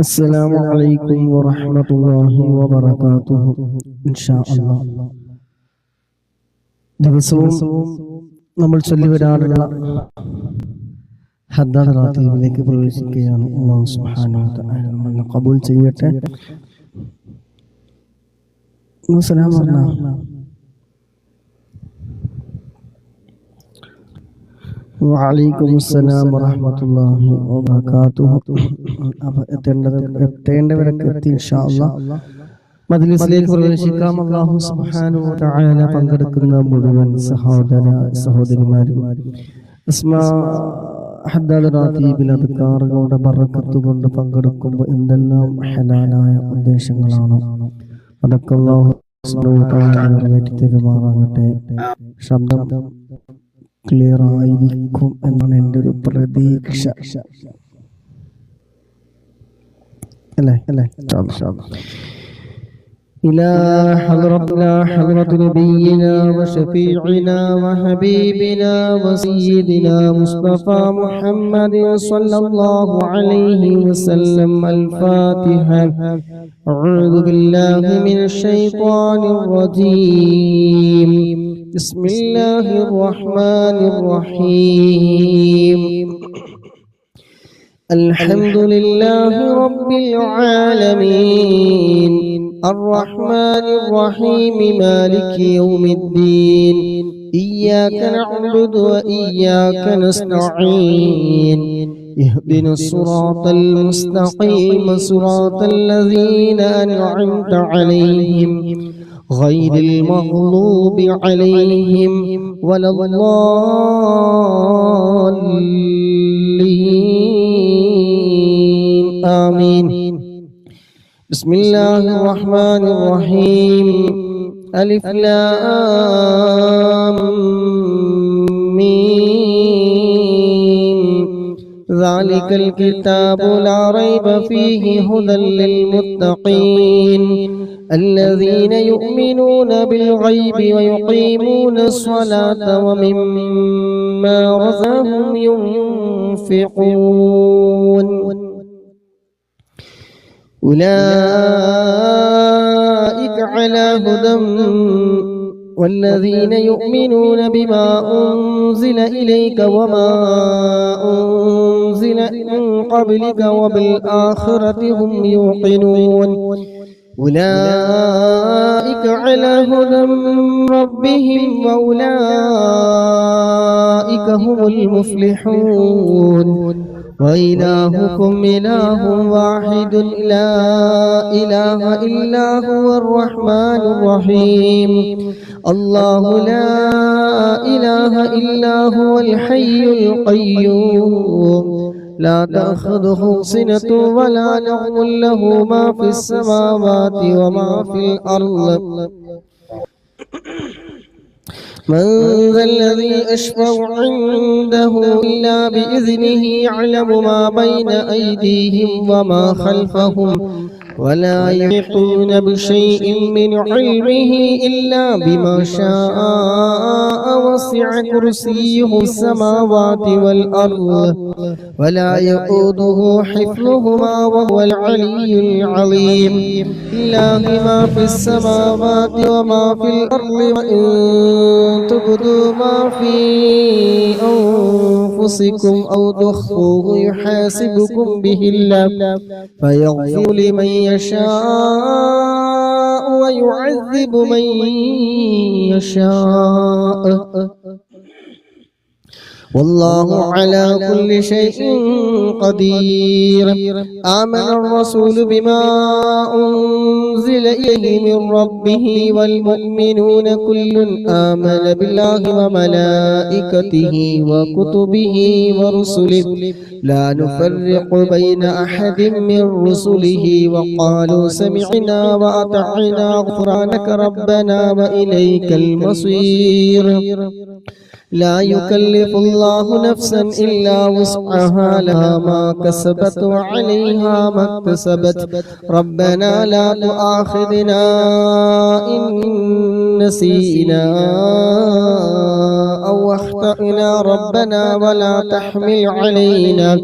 അസ്സലാമു അലൈക്കും വറഹ്മത്തുള്ളാഹി വബറകാതുഹു. ഇൻഷാ അല്ലാഹ് ദിവസവും നമ്മൾ ചൊല്ലിവരാറുള്ള ഹദ്ദാദ് റാത്തീബിലേക്ക് പ്രവേശിക്കുകയാണ്. അല്ലാഹു സുബ്ഹാനഹു വ തആല നമ്മളെ ഖബൂൽ ചെയ്യട്ടെ. സലാം പറഞ്ഞ വഅലൈക്കും അസ്സലാം വറഹ്മത്തുള്ളാഹി വബറകാതുഹു. എത്തേണ്ടവരൊക്കെ എത്തി ഇൻഷാ അല്ലാഹ് മജ്ലിസിലേക്ക് പ്രവേശിക്കാം. അല്ലാഹു സുബ്ഹാനഹു വ തആല പങ്കെടുക്കുന്ന മുഴുവൻ സഹോദരിമാരും ഹദ്ദാദ് റാത്തീബിൽ അദ്കാറുകളുടെ ബറക്കത്ത് കൊണ്ട് പങ്കെടുക്കുമ്പോൾ എന്തെല്ലാം ഹലാലായ ഉദ്ദേശങ്ങളാണ് അതൊക്കെ അല്ലാഹു സുബ്ഹാനഹു വ തആല നിറവേറ്റി തരുമാറാകട്ടെ. ശബ്ദം ക്ലിയർ ആയിരിക്കും എന്നാണ് എൻ്റെ ഒരു പ്രതീക്ഷ. അല്ലേ إلى حضرة نبينا وشفيعنا وحبيبنا وسيدنا مصطفى محمد صلى الله عليه وسلم. الفاتحة. أعوذ بالله من الشيطان الرجيم. بسم الله الرحمن الرحيم. الحمد لله رب العالمين الرحمن الرحيم مالك يوم الدين. إياك نعبد وإياك نستعين. اهدنا الصراط المستقيم صراط الذين أنعمت عليهم غير المغضوب عليهم ولا الضالين. آمين. بسم الله الرحمن الرحيم. ألف لام ميم. ذلك الكتاب لا ريب فيه هدى للمتقين الذين يؤمنون بالغيب ويقيمون الصلاة ومما رزقهم ينفقون. أولئك على هدى والذين يؤمنون بما أنزل إليك وما أنزل من قبلك وبالآخرة هم يوقنون. أولئك على هدى من ربهم وأولئك هم المفلحون. وإلهكم إله واحد لا إله إلا هو الرحمن الرحيم. الله لا إله إلا هو الحي القيوم لا تأخذه سنة ولا نوم له ما في السماوات وما في الأرض. من ذا الذي يشفع عنده إلا بإذنه يعلم ما بين أيديهم وما خلفهم ولا يحيطون بشيء من علمه إلا بما شاء. وسع كرسيه السماوات والأرض ولا يؤوده حفظهما وهو العلي العظيم. لله ما في السماوات وما في الأرض وإن تبدوا ما في أنفسكم أو تخفوه يحاسبكم به الله فيغفر لمن يشاء ويعذب من يشاء والله على كل شيء قدير. آمن الرسول بما أنزل إليه من ربه والمؤمنون كل آمن بالله وملائكته وكتبه ورسله لا نفرق بين أحد من رسله وقالوا سمعنا وأطعنا غفرانك ربنا وإليك المصير. لا يكلف الله نفسا إلا وسعها لها ما كسبت وعليها ما اكتسبت. ربنا لا تؤاخذنا إن نسينا أو أخطأنا ربنا ولا تحمل علينا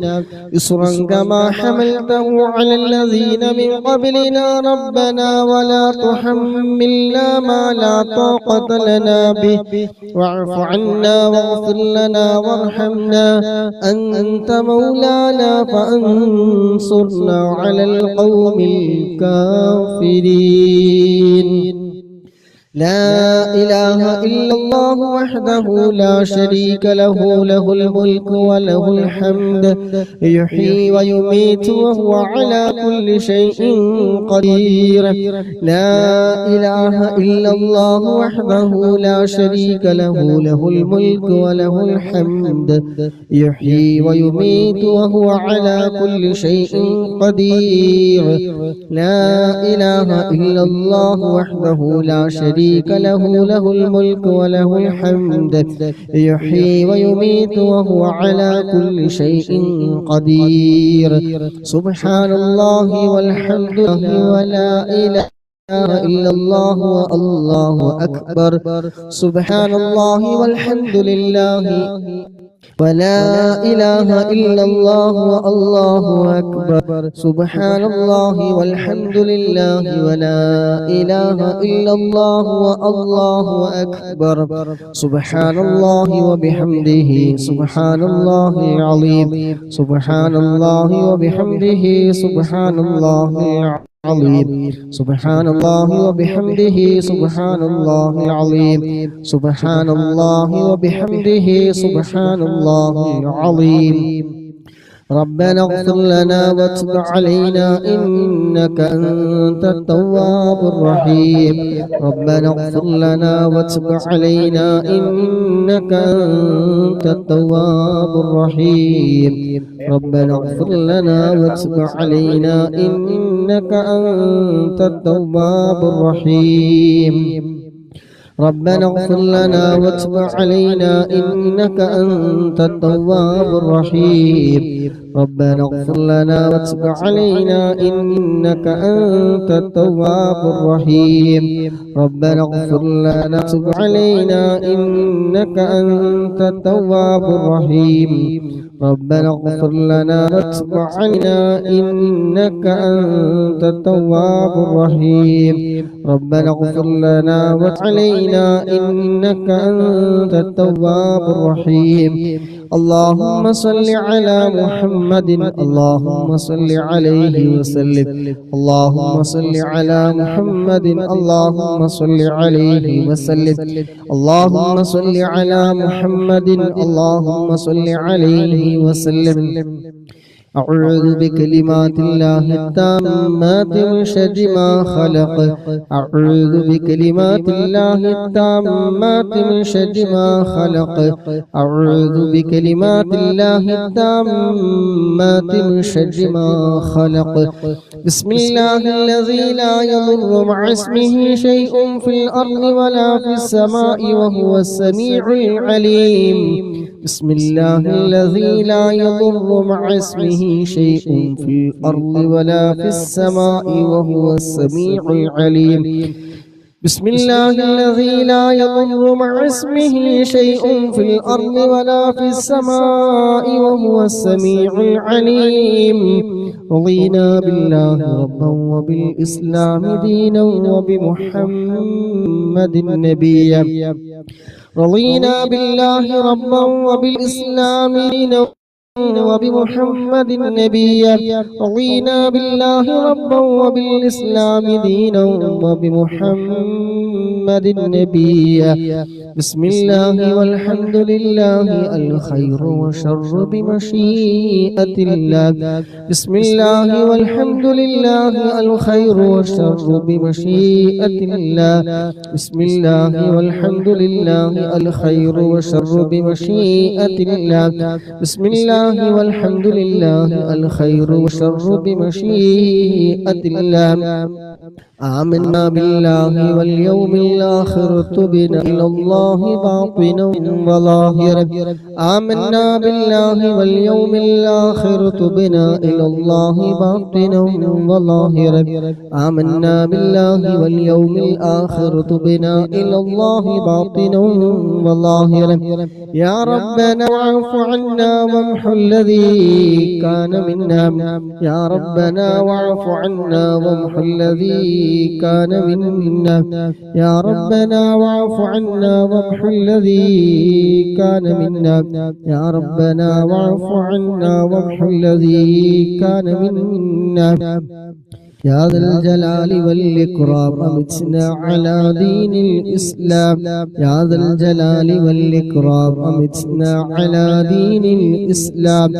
إصرا كما حملته على الذين من قبلنا ربنا ولا تحملنا ما لا طاقة لنا به واعف عنا واغفر لنا وارحمنا أنت مولانا فانصرنا على القوم الكافرين. لا إله إلا الله وحده لا شريك له له الملك وله الحمد يحيي ويميت وهو على كل شيء قدير. لا إله إلا الله وحده لا شريك له له الملك وله الحمد يحيي ويميت وهو على كل شيء قدير. لا إله إلا الله وحده لا شريك له له الملك وله الحمد يحيي ويميت وهو على كل شيء قدير. سبحان الله والحمد لله ولا إله إلا الله والله أكبر. سبحان الله والحمد لله ولا إله إلا الله والله أكبر. سبحان الله والحمد لله ولا إله إلا الله والله أكبر. سبحان الله وبحمده سبحان الله العظيم. سبحان الله وبحمده سبحان الله العظيم. سبحان الله وبحمده سبحان الله العظيم. سبحان الله وبحمده سبحان الله العظيم. ربنا اغفر لنا وتب علينا إنك أنت التواب الرحيم. ربنا اغفر لنا وتب علينا إنك أنت التواب الرحيم. ربنا اغفر لنا وتب علينا إنك أنت التواب الرحيم. ربنا اغفر لنا وتب علينا إنك أنت التواب الرحيم. ربنا اغفر لنا وتب علينا إنك أنت التواب الرحيم. ربنا اغفر لنا وتب علينا إنك أنت التواب الرحيم. ربنا اغفر لنا وتب علينا إنك أنت التواب الرحيم. ربنا اغفر لنا وتب علينا إنك أنت التواب الرحيم. اللهم صل على محمد اللهم صل عليه وسلم. اللهم صل على محمد اللهم صل عليه وسلم. اللهم صل على محمد اللهم صل عليه وسلم. أعوذ بكلمات الله التامات من شر ما خلق. أعوذ بكلمات الله التامات من شر ما خلق. أعوذ بكلمات الله التامات من شر ما خلق. بسم الله الذي لا يضر مع اسمه شيء في الأرض ولا في السماء وهو السميع العليم. بسم الله الذي لا يضر مع اسمه شيء في الأرض ولا في السماء وهو السميع العليم. بسم الله الذي لا يضر مع اسمه شيء في الأرض ولا في السماء وهو السميع العليم. رضينا بالله ربا وبالإسلام دينا وبمحمد نبيا. رضينا بالله ربا وبالإسلام دينا وبمحمد نبيا. رضينا بالله ربا وبالإسلام دينا وبمحمد نبيا. بسم الله والحمد لله الخير والشر بمشيئة الله. بسم الله والحمد لله الخير والشر بمشيئة الله. بسم الله والحمد لله الخير والشر بمشيئة الله. بسم الله والحمد لله الخير والشر بمشيئة الله. آمنا بالله واليوم الآخر تبنا إلى الله الله باطنا وظاهرا آمنا بالله واليوم الآخر تبنا إلى الله باطنا وظاهرا آمنا بالله واليوم الآخر تبنا إلى الله باطنا وظاهرا يا ربنا واعف عنا وامحو الذي كان منا يا ربنا واعف عنا وامحو الذي كان منا يا ربنا واعف عنا وامحو الذي كان منا يا ربنا واعف عنا وامحو الذي كان منا يا ذا الجلال والإكرام أمتنا على دين الإسلام يا ذا الجلال والإكرام أمتنا على دين الإسلام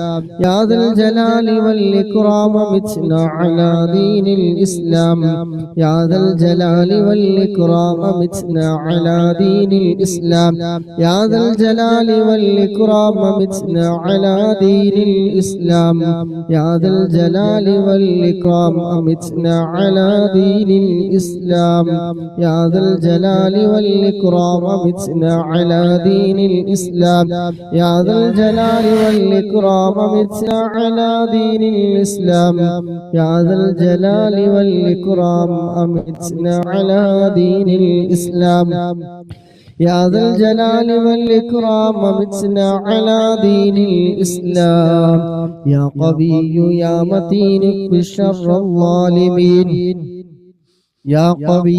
يا ذا الجلال والإكرام أمتنا على دين الإسلام يا ذا الجلال والإكرام أمتنا على دين الإسلام يا ذا الجلال والإكرام أمتنا على دين الإسلام يا ذا الجلال والإكرام أمتنا على دين الإسلام يا ذا الجلال والإكرام أمتنا على دين الإسلام يا ذا الجلال والإكرام أمتنا على دين الإسلام يا ذا الجلال والإكرام أمتنا على دين الإسلام يا ذا الجلال والإكرام أمتنا على دين الإسلام يا قوي يا متين اكف شر الظالمين يا قوي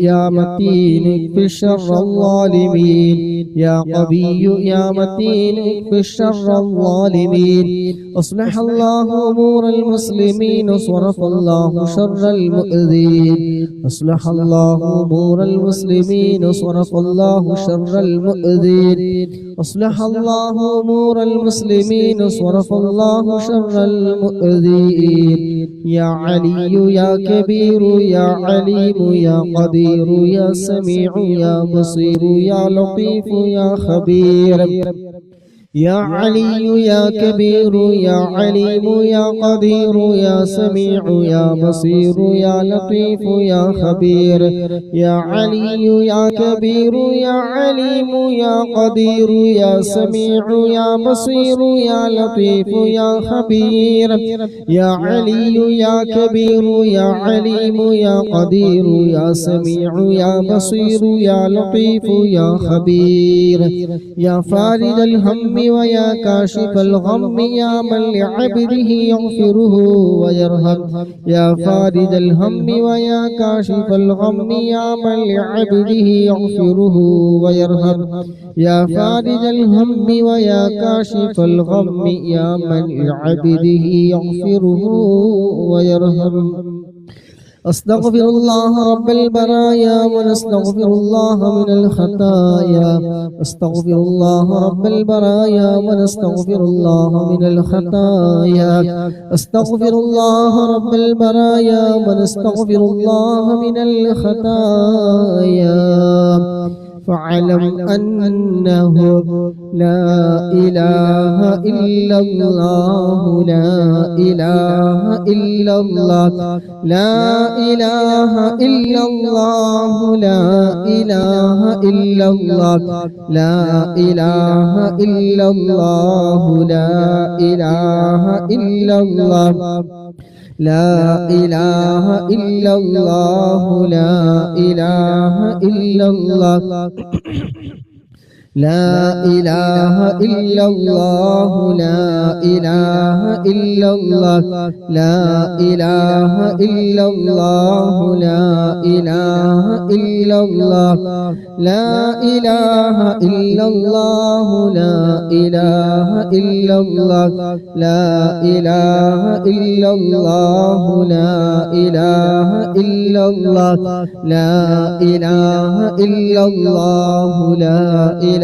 يا متين اكف شر الظالمين يا قوي يا متين اكف شر الظالمين أصلح الله أمور المسلمين وصرف الله شر المؤذين أصلح الله أمور المسلمين وصرف الله شر المؤذين أصلح الله أمور المسلمين وصرف الله شر المؤذين يا علي يا كبير يا عليم يا قدير يا سميع يا بصير يا لطيف يا خبير يا علي يا كبير يا عليم يا قدير يا سميع يا بصير يا لطيف يا خبير يا علي يا كبير يا عليم يا قدير يا سميع يا بصير يا لطيف يا خبير يا علي يا كبير يا عليم يا قدير يا سميع يا بصير يا لطيف يا خبير يا فارج الهم ويا كاشف الغم يا من لعبده يغفره ويرحم يا فارج الهم ويا كاشف الغم يا من لعبده يغفره ويرحم يا فارج الهم ويا كاشف الغم يا من لعبده يغفره ويرحم أستغفر الله رب البرايا ونستغفر الله من الخطايا أستغفر الله رب البرايا ونستغفر الله من الخطايا أستغفر الله رب البرايا ونستغفر الله من الخطايا فاعلم أنه لا إله إلا الله لا إله إلا الله لا إله إلا الله لا إله إلا الله لا إله إلا الله لا إله إلا الله لا إله إلا الله لا إله إلا الله لا إله إلا الله لا إله إلا الله لا إله إلا الله لا إله إلا الله لا إله إلا الله لا إله إلا الله لا إله إلا الله لا إله إلا الله لا إله إلا الله لا إله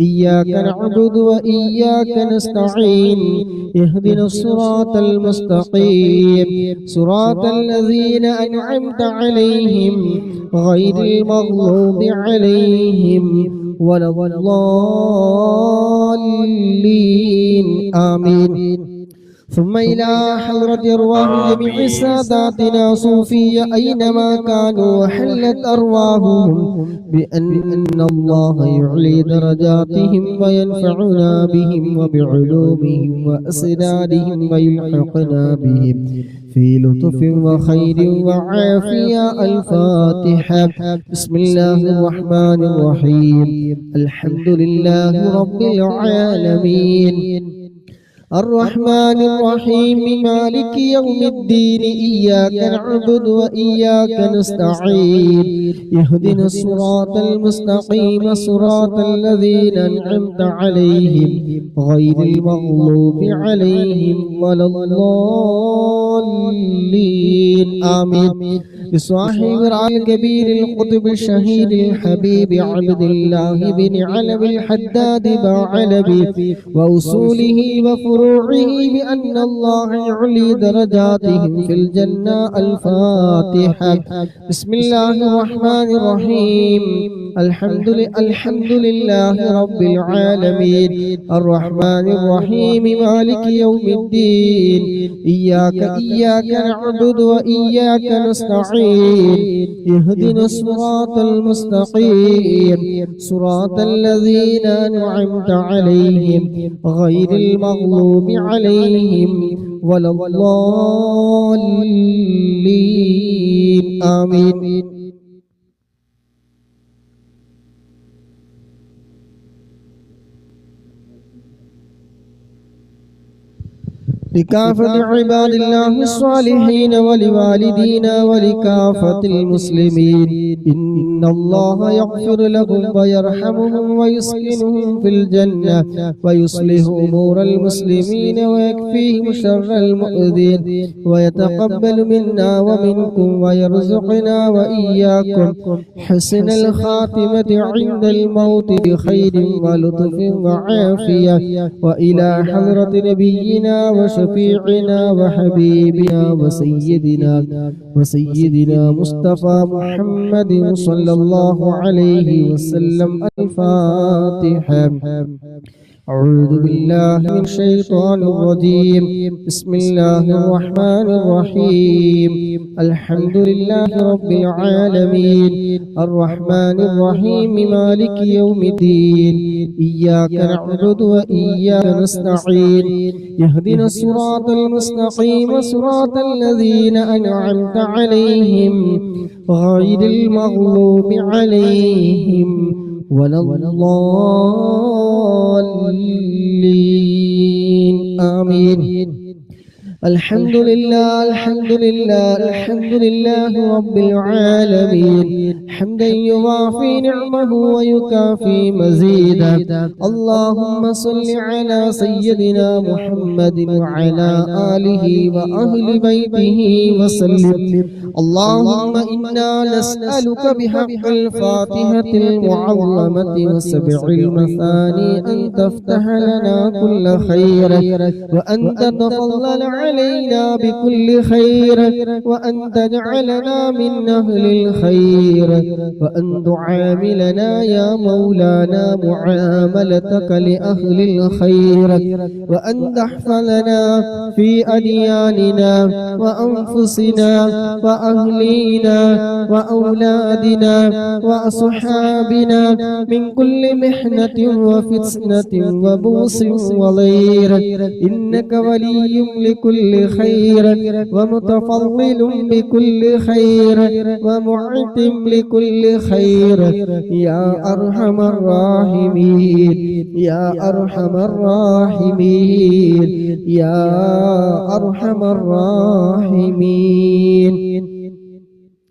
إياك نعبد وإياك نستعين اهدنا الصراط المستقيم صراط الذين أنعمت عليهم غير المغضوب عليهم ولا الضالين آمين. ثم إلى حضرة أرواح جميع ساداتنا صوفية أينما كانوا وحلت أرواحهم بأن الله يعلي درجاتهم وينفعنا بهم وبعلومهم وأسرارهم ويلحقنا بهم في لطف وخير وعافية. الفاتحة. بسم الله الرحمن الرحيم. الحمد لله رب العالمين الرحمن الرحيم مالك يوم الدين إياك نعبد وإياك نستعين اهدنا الصراط المستقيم صراط الذين أنعمت عليهم غير المغضوب عليهم ولا الضالين آمين. بصاحب العلي الكبير القطب الشهيد الحبيب عبد الله بن علوي الحداد بعلبي وأصوله وفروعه بأن الله يعلي درجاتهم في الجنة. الفاتحة. بسم الله الرحمن الرحيم. الحمد لله رب العالمين الرحمن الرحيم مالك يوم الدين إياك نعبد وإياك نستعين اهدنا الصراط المستقيم صراط الذين أنعمت عليهم غير المغضوب عليهم ولا الضالين آمين. لكافة عباد الله الصالحين ولوالدينا ولكافة المسلمين إن الله يغفر لهم ويرحمهم ويسكنهم في الجنة ويصلح أمور المسلمين ويكفيهم شر المؤذين ويتقبل منا ومنكم ويرزقنا وإياكم حسن الخاتمة عند الموت بخير ولطف وعافية. وإلى حضرة نبينا وشفيعنا وحبيبنا وسيدنا مصطفى محمد صلى الله عليه وسلم. الفاتحة. أعوذ بالله من الشيطان الرجيم. بسم الله الرحمن الرحيم. الحمد لله رب العالمين الرحمن الرحيم مالك يوم الدين إياك نعبد وإياك نستعين اهدنا الصراط المستقيم صراط الذين أنعمت عليهم غير المغضوب عليهم ولا الضالين آمين. الحمد لله رب العالمين حمدا يوافي نعمه ويكافي مزيدا. اللهم صل على سيدنا محمد وعلى آله وأهل بيته وسلم. اللهم إنا نسألك بحق الفاتحة المعظمة وسبع المثاني أن تفتح لنا كل خير وأن تتفضل علينا بكل خير وأن تجعلنا من أهل الخير وأن تعاملنا يا مولانا معاملتك لأهل الخير وأن تحفظنا في أدياننا وأنفسنا وأهلينا وأولادنا وأصحابنا من كل محنة وفتنة وبؤس وضير إنك ولي لكل خير ومتفضل بكل خير ومعتم لكل خير يا أرحم الراحمين يا أرحم الراحمين يا أرحم الراحمين.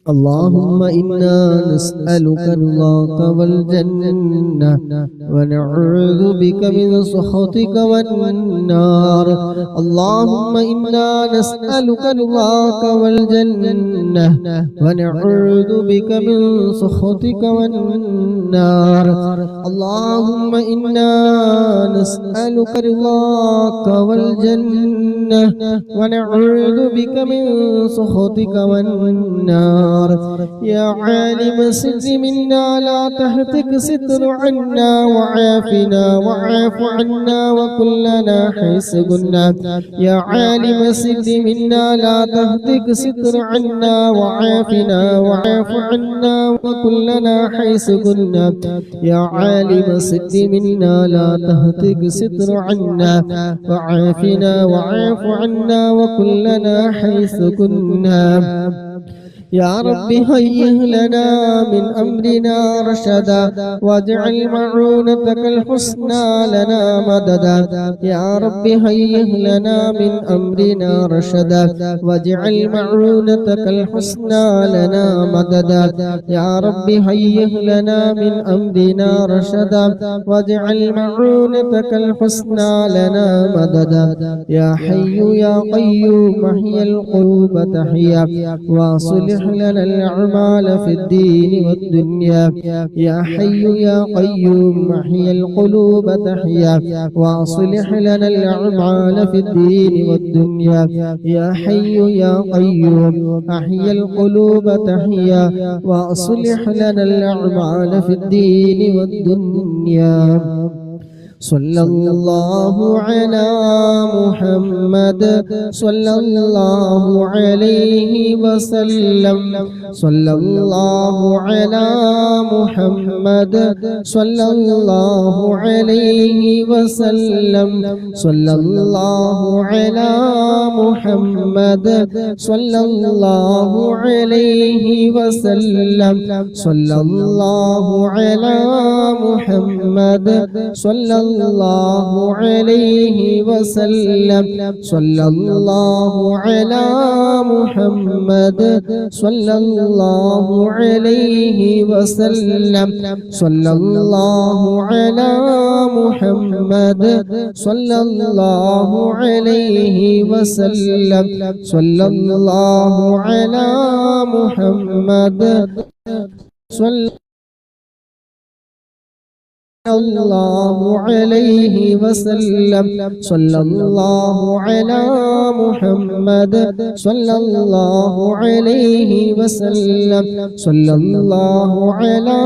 اللهم إنا نسألك رضاك والجنة ونعوذ بك من سخطك والنار. اللهم إنا نسألك رضاك والجنة ونعوذ بك من سخطك والنار. اللهم إنا نسألك رضاك والجنة ونعوذ بك من سخطك والنار. يا عالم السر منا لا تهتك ستر عنا وعافنا وعاف عنا وكلنا حيث كنا. يا عالم السر منا لا تهتك ستر عنا وعافنا وعاف عنا وكلنا حيث كنا. يا عالم السر منا لا تهتك ستر عنا وعافنا وعاف عنا وكلنا حيث كنا. يا رب هيئ لنا من أمرنا رشدا واجعل معونتك الحسنى لنا مددا. يا رب هيئ لنا من أمرنا رشدا واجعل معونتك الحسنى لنا مددا. يا رب هيئ لنا من أمرنا رشدا واجعل معونتك الحسنى لنا مددا. يا حي يا قيوم احيي القلوب تحيا واصلح لنا الأعمال في الدين والدنيا. يا حي يا قيوم احيي القلوب تحيا واصلح لنا الأعمال في الدين والدنيا. يا حي يا قيوم احيي القلوب تحيا واصلح لنا الأعمال في الدين والدنيا. صلى الله على محمد صلى الله عليه وسلم. صلى الله على محمد صلى الله عليه وسلم. صلى الله على محمد صلى الله عليه وسلم. صلى الله على محمد صلى الله عليه وسلم. صلى الله على محمد صلى الله عليه وسلم. صلى الله على محمد صلى الله عليه وسلم. صلى الله على محمد صلى الله عليه وسلم. صلى الله على محمد صلى الله عليه وسلم. صلى الله على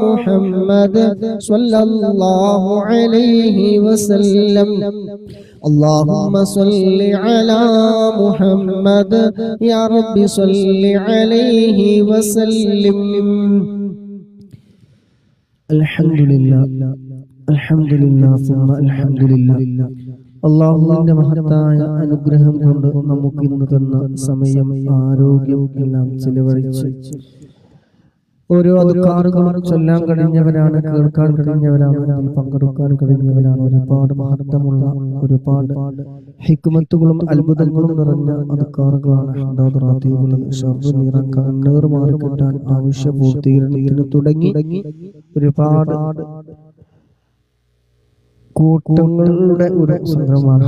محمد صلى الله عليه وسلم. اللهم صل على محمد يا رب صل عليه وسلم. അൽഹംദുലില്ലാ അൽഹംദുലില്ലാ സുമ്മ അൽഹംദുലില്ലാ. അല്ലാഹുവിന്റെ മഹത്തായ അനുഗ്രഹം കൊണ്ട് നമുക്ക് ഇന്ന് തന്ന സമയം ആരോഗ്യം എല്ലാം ചെലവഴിച്ച് ഓരോ അദ്കാറുകളും ചൊല്ലാൻ കഴിഞ്ഞവരാണ്, കേൾക്കാൻ കഴിഞ്ഞവരാണ്, അതിൽ പങ്കെടുക്കാൻ കഴിഞ്ഞവരാണ്. ഒരുപാട് മഹത്വമുള്ള ഒരുപാട് ഹിക്മത്തുകളും അത്ഭുതങ്ങളും നിറഞ്ഞ അദ്കാറുകളാണ് കണ്ണീർ മാറിക്കിട്ടാൻ ആവശ്യ പൂർത്തീകരണത്തിന് തുടങ്ങി ഒരുപാട് കൂട്ടങ്ങളുടെ ഒരു സംഘമാണ്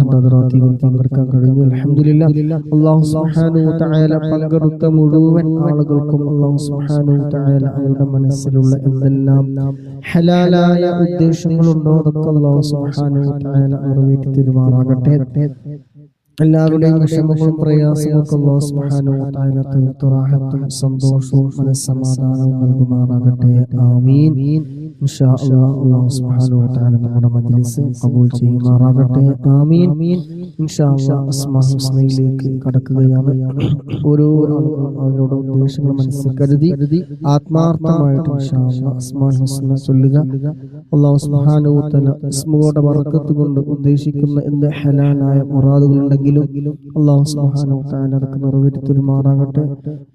പങ്കെടുക്കാൻ കഴിഞ്ഞു. അൽഹംദുലില്ലാ. അല്ലാഹു സുബ്ഹാനഹു വ തആല പങ്കെടുത്ത മുഴുവൻ ആളുകൾക്കും അല്ലാഹു സുബ്ഹാനഹു വ തആല അവരുടെ മനസ്സിലുള്ള എന്തെല്ലാം ഹലാലായ ഉദ്ദേശങ്ങളുണ്ടോ അതൊക്കെ അല്ലാഹു സുബ്ഹാനഹു വ തആല നിറവേറ്റി തരുമാറാകട്ടെ. എല്ലാവരുടെയും വിഷമങ്ങളും പ്രയാസങ്ങൾക്കും അല്ലാഹു സുബ്ഹാനഹു വ തആല തീർത്ത് റാഹത്തും സന്തോഷവും മനസ്സമാധാനവും നൽകുമാറാകട്ടെ. ആമീൻ. ഇൻഷാ അല്ലാഹ് അല്ലാഹു സുബ്ഹാനഹു വ തആല നമ്മുടെ മജ്ലിസ് ഖബൂൽ ചെയ്യുമാറാകട്ടെ. ആമീൻ. ഇൻഷാ അല്ലാഹ് അസ്മാഉൽ ഹുസ്നയിലേക്ക് കടക്കുകയാണ്. ഓരോ ആളുകളും അവരുടെ ഉദ്ദേശങ്ങൾ മനസ്സിൽ കരുതി ആത്മാർത്ഥമായിട്ട് ഇൻഷാ അല്ലാഹ് അസ്മാഉൽ ഹുസ്ന ചൊല്ലുക. അല്ലാഹു സുബ്ഹാനഹു വ തആല ഇസ്മുകളുടെ ബറക്കത്ത് കൊണ്ട് ഉദ്ദേശിക്കുന്ന എന്ത് ഹലാലായ മുറാദുകളുണ്ടെങ്കിലും അല്ലാഹു സുബ്ഹാനഹു വ തആല അതൊക്കെ നിറവേറ്റി തരുമാറാകട്ടെ.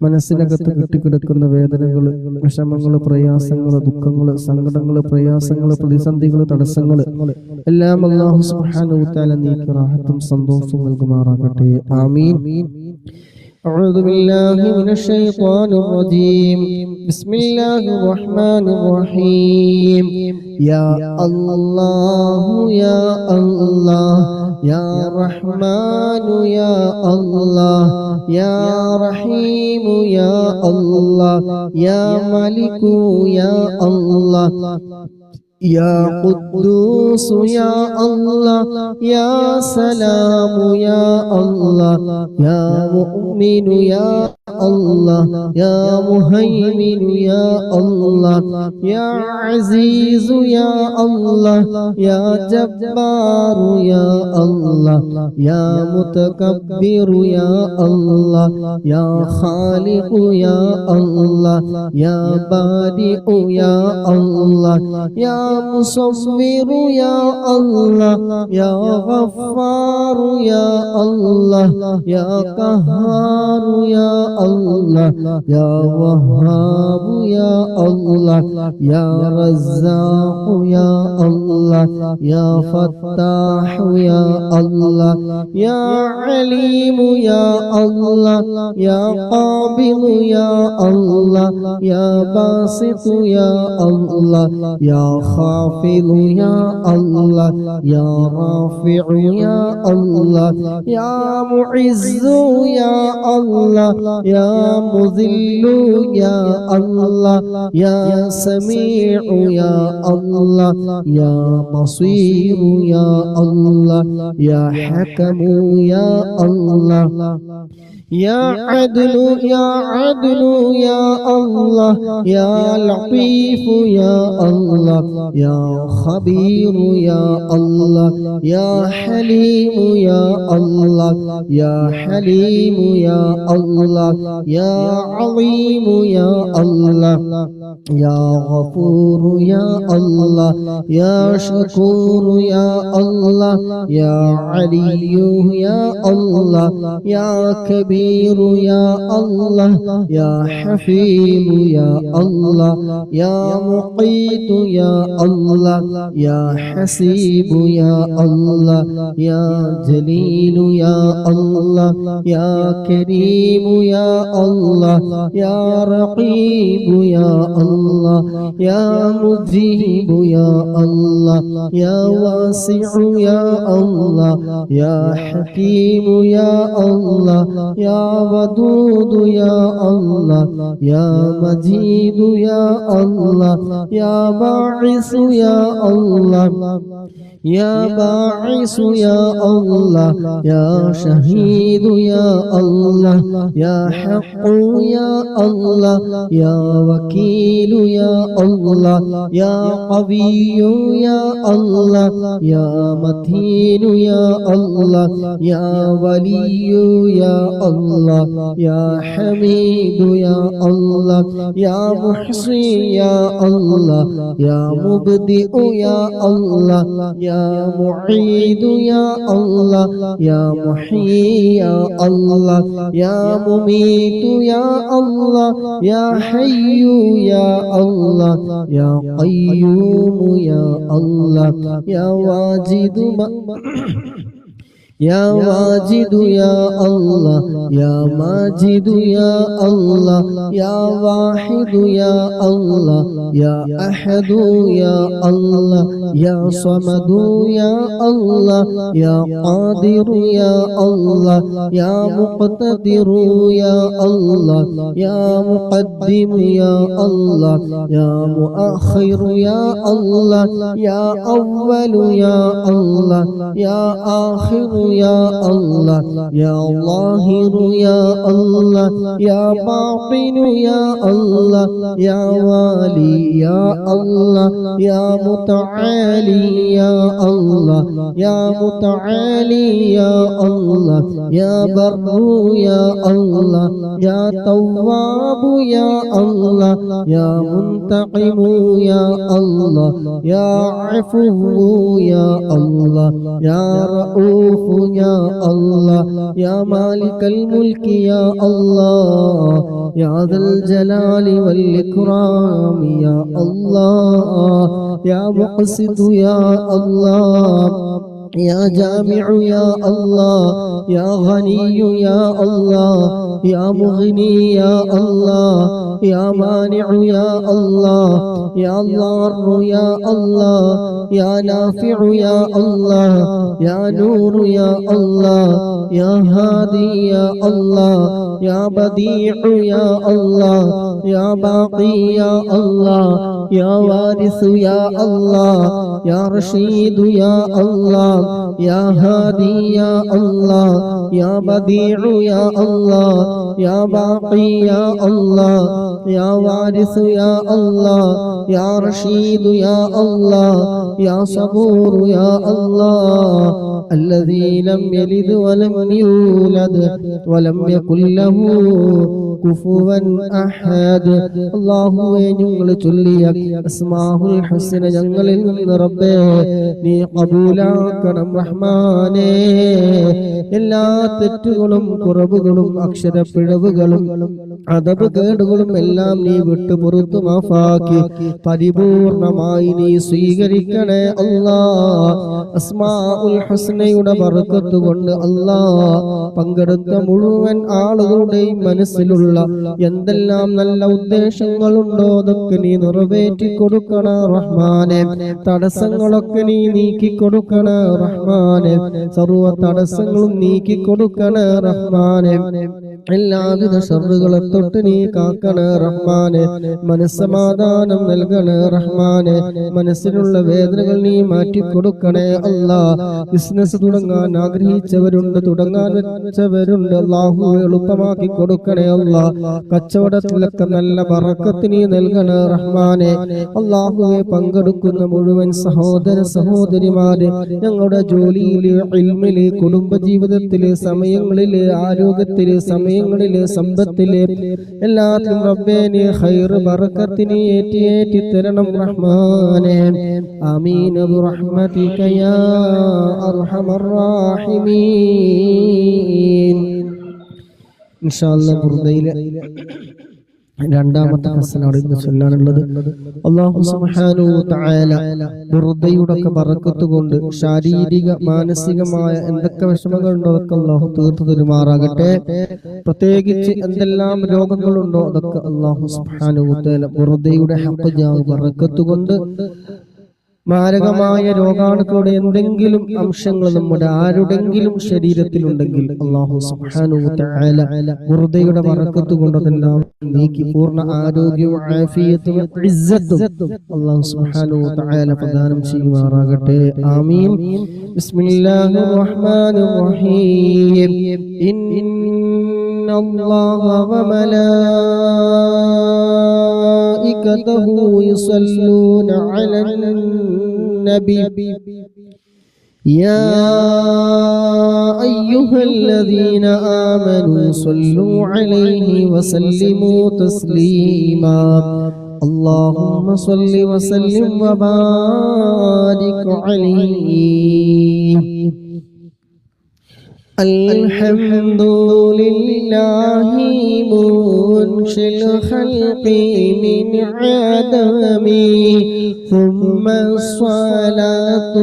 മനസ്സിനകത്ത് കെട്ടിക്കിടക്കുന്ന വേദനകൾ, വിഷമങ്ങൾ, പ്രയാസങ്ങൾ, ദുഃഖങ്ങൾ, സങ്കടങ്ങൾ, പ്രയാസങ്ങൾ, പ്രതിസന്ധികൾ, തടസ്സങ്ങൾ എല്ലാം അല്ലാഹു സുബ്ഹാനഹു വ തആല നീക്കി റാഹത്തും സന്തോഷവും നൽകുമാറാകട്ടെ. ആമീൻ. أعوذ بالله من الشيطان الرجيم بسم الله الرحمن الرحيم يا الله يا الله يا رحمن يا الله يا رحيم يا الله يا ملك يا الله يا قدوس يا الله يا سلام يا الله يا مؤمن يا الله يا مهيمن يا الله يا عزيز يا الله يا جبار يا الله يا متكبر يا الله يا خالق يا الله يا بارئ يا الله يا مصور يا الله يا غفار يا الله يا قهار يا الله يا وهاب يا الله يا رزاق يا الله يا فتاح يا الله يا عليم يا الله يا قابض يا الله يا باسط يا الله يا خافض يا الله يا رافع يا الله يا معز يا الله يا مذل يا الله يا سميع يا الله يا بصير يا الله يا حكم يا الله يا عدل يا عدل يا الله يا لطيف يا الله يا خبير يا الله يا حليم يا الله يا حليم يا الله يا عظيم يا الله يا غفور يا الله يا شكور يا الله يا علي يا الله يا كبير يا الله يا حفيظ يا الله يا مقيت يا الله يا حسيب يا الله يا جليل يا الله يا كريم يا الله يا رقيب يا الله يا مجيب يا الله يا واسع يا الله يا حكيم يا الله يا ودود يا الله يا مجيد يا الله يا باعث يا الله يا باعث يا الله يا شهيد يا الله يا حق يا الله يا وكيل يا الله يا قوي يا الله يا متين يا الله يا ولي يا الله يا حميد يا الله يا محصي يا الله يا مبدئ يا الله يا معيد يا الله يا محيي يا الله يا مميت يا الله يا حي يا الله يا قيوم يا الله يا واجد يا واجد يا الله يا ماجد يا الله يا واحد يا الله يا أحد يا الله يا صمد يا الله يا قادر يا الله يا مقتدر يا الله يا مقدم يا الله يا مؤخر يا الله يا أول يا الله يا آخر يا الله يا ظاهر يا الله يا باطن يا الله يا والي يا الله يا متعالي يا الله يا متعالي يا الله يا بر يا الله يا تواب يا الله يا منتقم يا الله يا عفو يا الله يا رؤوف يا الله يا مالك الملك يا الله يا ذا الجلال والإكرام يا الله يا مقسط يا الله يا جامع يا الله يا غني يا الله يا مغني يا الله يا مانع يا الله يا ضار يا الله يا نافع يا الله يا نور يا الله يا هادي يا الله يا بديع يا الله يا باقي يا الله يا وارث يا الله يا رشيد يا الله يا هادي يا الله يا بديع يا الله يا باقي يا الله يا وارث يا الله يا رشيد يا الله يا صبور يا الله الذي لم يلد ولم يولد ولم يكن له കുഫുവൻ അഹദ്. അല്ലാഹുവേ, ഞങ്ങൾ ചൊല്ലിയ അസ്മാഉൽ ഹുസ്ന ഞങ്ങളിൽ നിന്ന് റബ്ബേ നീ ഖബൂലാക്കണം റഹ്മാനേ. എല്ലാ തെറ്റുകളും കുറവുകളും അക്ഷരപ്പിഴവുകളും അദബ് കേടുകളും എല്ലാം നീ വിട്ടു പുറത്തു മാഫാക്കി പരിപൂർണമായി നീ സ്വീകരിക്കണേ അല്ലാഹ്. അസ്മാഉൽ ഹുസ്നയുടെ ബർക്കത്ത് കൊണ്ട് അല്ലാഹ് പങ്കെടുത്ത മുഴുവൻ ആളുകളുടെയും മനസ്സിലുള്ള എന്തെല്ലാം നല്ല ഉദ്ദേശങ്ങളുണ്ടോ അതൊക്കെ നീ നിറവേറ്റി കൊടുക്കണ റഹ്മാനെ. തടസ്സങ്ങളൊക്കെ നീ നീക്കി കൊടുക്കണ റഹ്മാനെ. സർവ്വ തടസ്സങ്ങളും നീക്കി കൊടുക്കണ റഹ്മാനെ. എല്ലാവിധ ശർറുകളെ തൊട്ട് നീ കാക്കണ റഹ്മാനെ. മനസ്സമാധാനം നൽകണ റഹ്മാനെ. മനസ്സിലുള്ള വേദനകൾ നീ മാറ്റിക്കൊടുക്കണേ അല്ലാ. ബിസിനസ് തുടങ്ങാൻ ആഗ്രഹിച്ചവരുണ്ട്, തുടങ്ങാൻ വെച്ചവരുണ്ട്, അല്ലാഹു എളുപ്പമാക്കി കൊടുക്കണേ അല്ലാ. കച്ചവടത്തിലൊക്കെ നല്ല ബറക്കത്ത് നീ നൽകണ റഹ്മാനെ. അല്ലാഹുവേ, പങ്കെടുക്കുന്ന മുഴുവൻ സഹോദര സഹോദരിമാരെ ഞങ്ങളുടെ ജോലിയില്, ഇൽമില്, കുടുംബജീവിതത്തില്, സമയങ്ങളില്, ആരോഗ്യത്തില്, സമയങ്ങളില്, സമ്പത്തില് എല്ലാത്തിലും റബ്ബേ നീ ഖൈറ് ബറക്കത്തിനെ ഏറ്റി തരണം റഹ്മാനെ. ആമീൻ ബിറഹ്മതിക യാ അർഹമർ റഹീമീൻ. ഇൻഷാ അല്ലാഹ് ബുർദയിലെ രണ്ടാമത്തെ ഫസലാണ് ഇന്ന് ചൊല്ലാനുള്ളത്. അല്ലാഹു സുബ്ഹാനഹു വ തആല ബുർദയുടെ ബറക്കത്ത് കൊണ്ട് ശാരീരിക മാനസികമായ എന്തൊക്കെ വിഷമങ്ങളുണ്ടോ അതൊക്കെ അല്ലാഹു തീർത്തു തരുമാറാകട്ടെ. പ്രത്യേകിച്ച് എന്തെല്ലാം രോഗങ്ങളുണ്ടോ അതൊക്കെ അല്ലാഹു സുബ്ഹാനഹു വ തആല ബുർദയുടെ ഹഖ് ബറക്കത്ത് കൊണ്ട് മാരകമായ രോഗാണുക്കളുടെ എന്തെങ്കിലും അംശങ്ങൾ നമ്മുടെ ആരുടെങ്കിലും ശരീരത്തിലുണ്ടെങ്കിൽ അല്ലാഹു സുബ്ഹാനഹു വ തആല ബുർദയുടെ ബറക്കത്ത് കൊണ്ട് അതെല്ലാം നീക്കി പൂർണ്ണ ആരോഗ്യവും ആഫിയത്തും ഇസ്സത്തും അല്ലാഹു സുബ്ഹാനഹു വ തആല പ്രദാനം ചെയ്യുമാറാകട്ടെ. ആമീൻ. ബിസ്മില്ലാഹിർ റഹ്മാനിർ റഹീം. ഇന്നല്ലാഹ വ ملائكته يصلون على النبي يا أيها الذين آمنوا صلوا عليه وسلموا تسليما. اللهم صل وسلم وبارك عليه. الحمد لله منشئ الخلق من عدم ثم الصلاة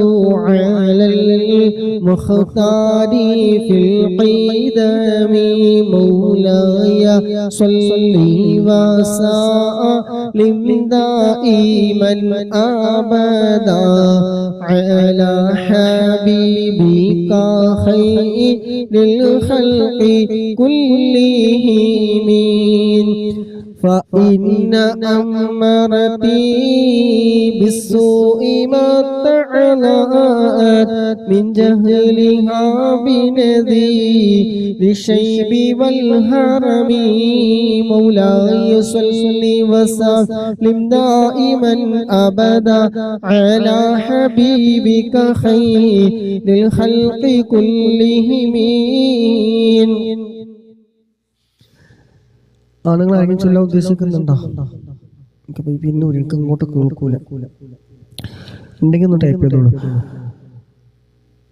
على المختار في القدم. مولاي صل وسلم دائما أبدا على حبيبك خير للخلق كلهم. فإن أمرتي بالسوء ما تعلأت من جهلها بنذير الشيب والهرم. مولاي صل وسلم دائما أبدا على حبيبك خير للخلق كلهم. ആണുങ്ങൾ ആരെങ്കിലും ചൊല്ലാൻ ഉദ്ദേശിക്കുന്നുണ്ടോ? പിന്നെ എനിക്ക് ഇങ്ങോട്ട് കേൾക്കൂല. ഉണ്ടെങ്കിൽ ഒന്ന് ടൈപ്പ് ചെയ്തോളൂ.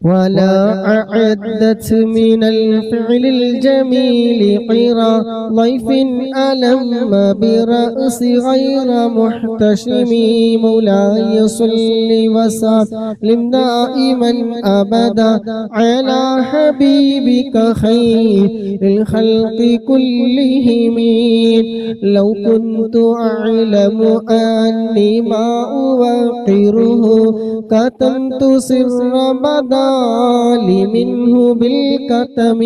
ولا أعدت من الفعل الجميل قرى ضيف ألم برأس غير محتشم مولاي صل وسلم دائما أبدا على حبيبك خير الخلق كلهم لو كنت أعلم أني ما أوقره كتمت سر بدالي منه بالكتم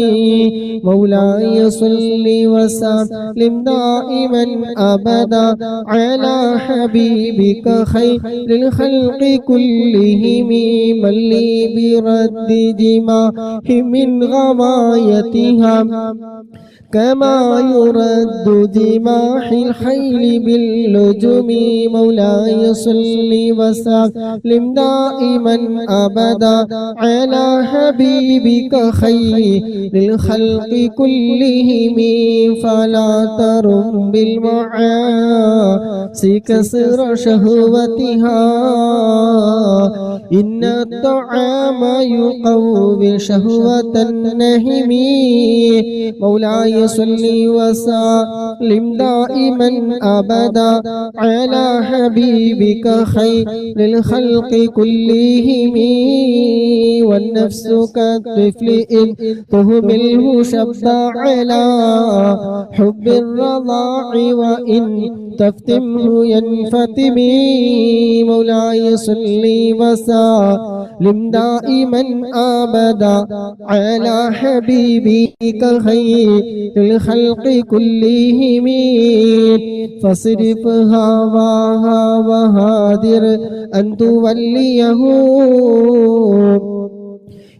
مولاي صل وسلم دائما أبدا على حبيبك خير الخلق كلهم من لي برد دماء من غوايتها كما يرد دماح الخيل باللجم مولاي صل وسلم دائما أبدا على حبيبك خير الخلق كلهم فلا ترم بالمعاصي كسر شهوتها إن الطعام يقوي شهوة النهم مولاي صل وسلم دائما أبدا على حبيبك خير الخلق كلهم والنفس كالطفل إن تهمله شب على حب الرضاع وإن تفتمه ينفتم مولاي صل وسلم دائما أبدا على حبيبك خير الخلق كلهم فاصرف هواها وهادر أن توليه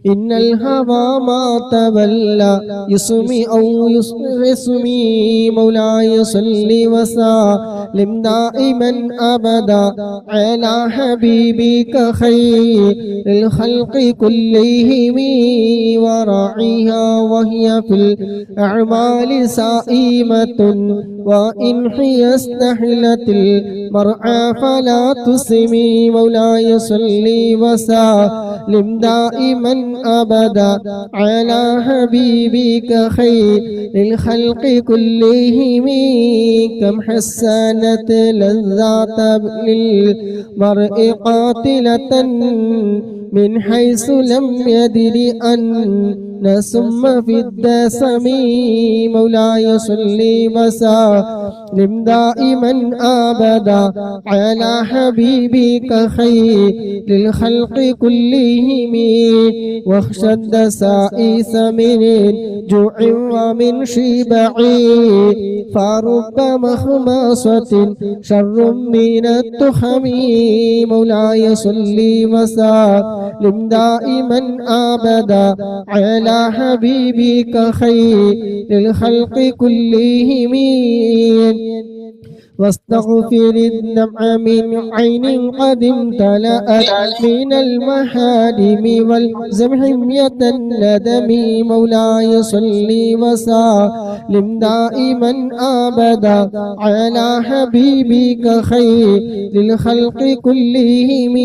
إن الهوى ما تولى يسمي أو يسمي مولاي صل وسلم دائما أبدا على حبيبك خير الخلق كلهم وراعيها وهي في الأعمال سائمة وإن هي استحلت المرعى فلا تسمي مولاي صل وسلم دائما أبدا على حبيبك خير الخلق كلهم كم حسنت لذات للمرء قاتلة من حيث لم يدر أن نسم في الدسم مولاي صل وسلم دائما أبدا على حبيبك خير للخلق كلهم واخشى الدسائس من جوع ومن شبع فرب مخمصة شر من التخم مولاي صل وسلم دائما أبدا على حبيبك خير الخلق كلهم واستغفر الدمع من عين قد امتلأت من المحارم والزمح حمية الندم مولاي صل وسلم دائما أبدا على حبيبك خير للخلق كلهم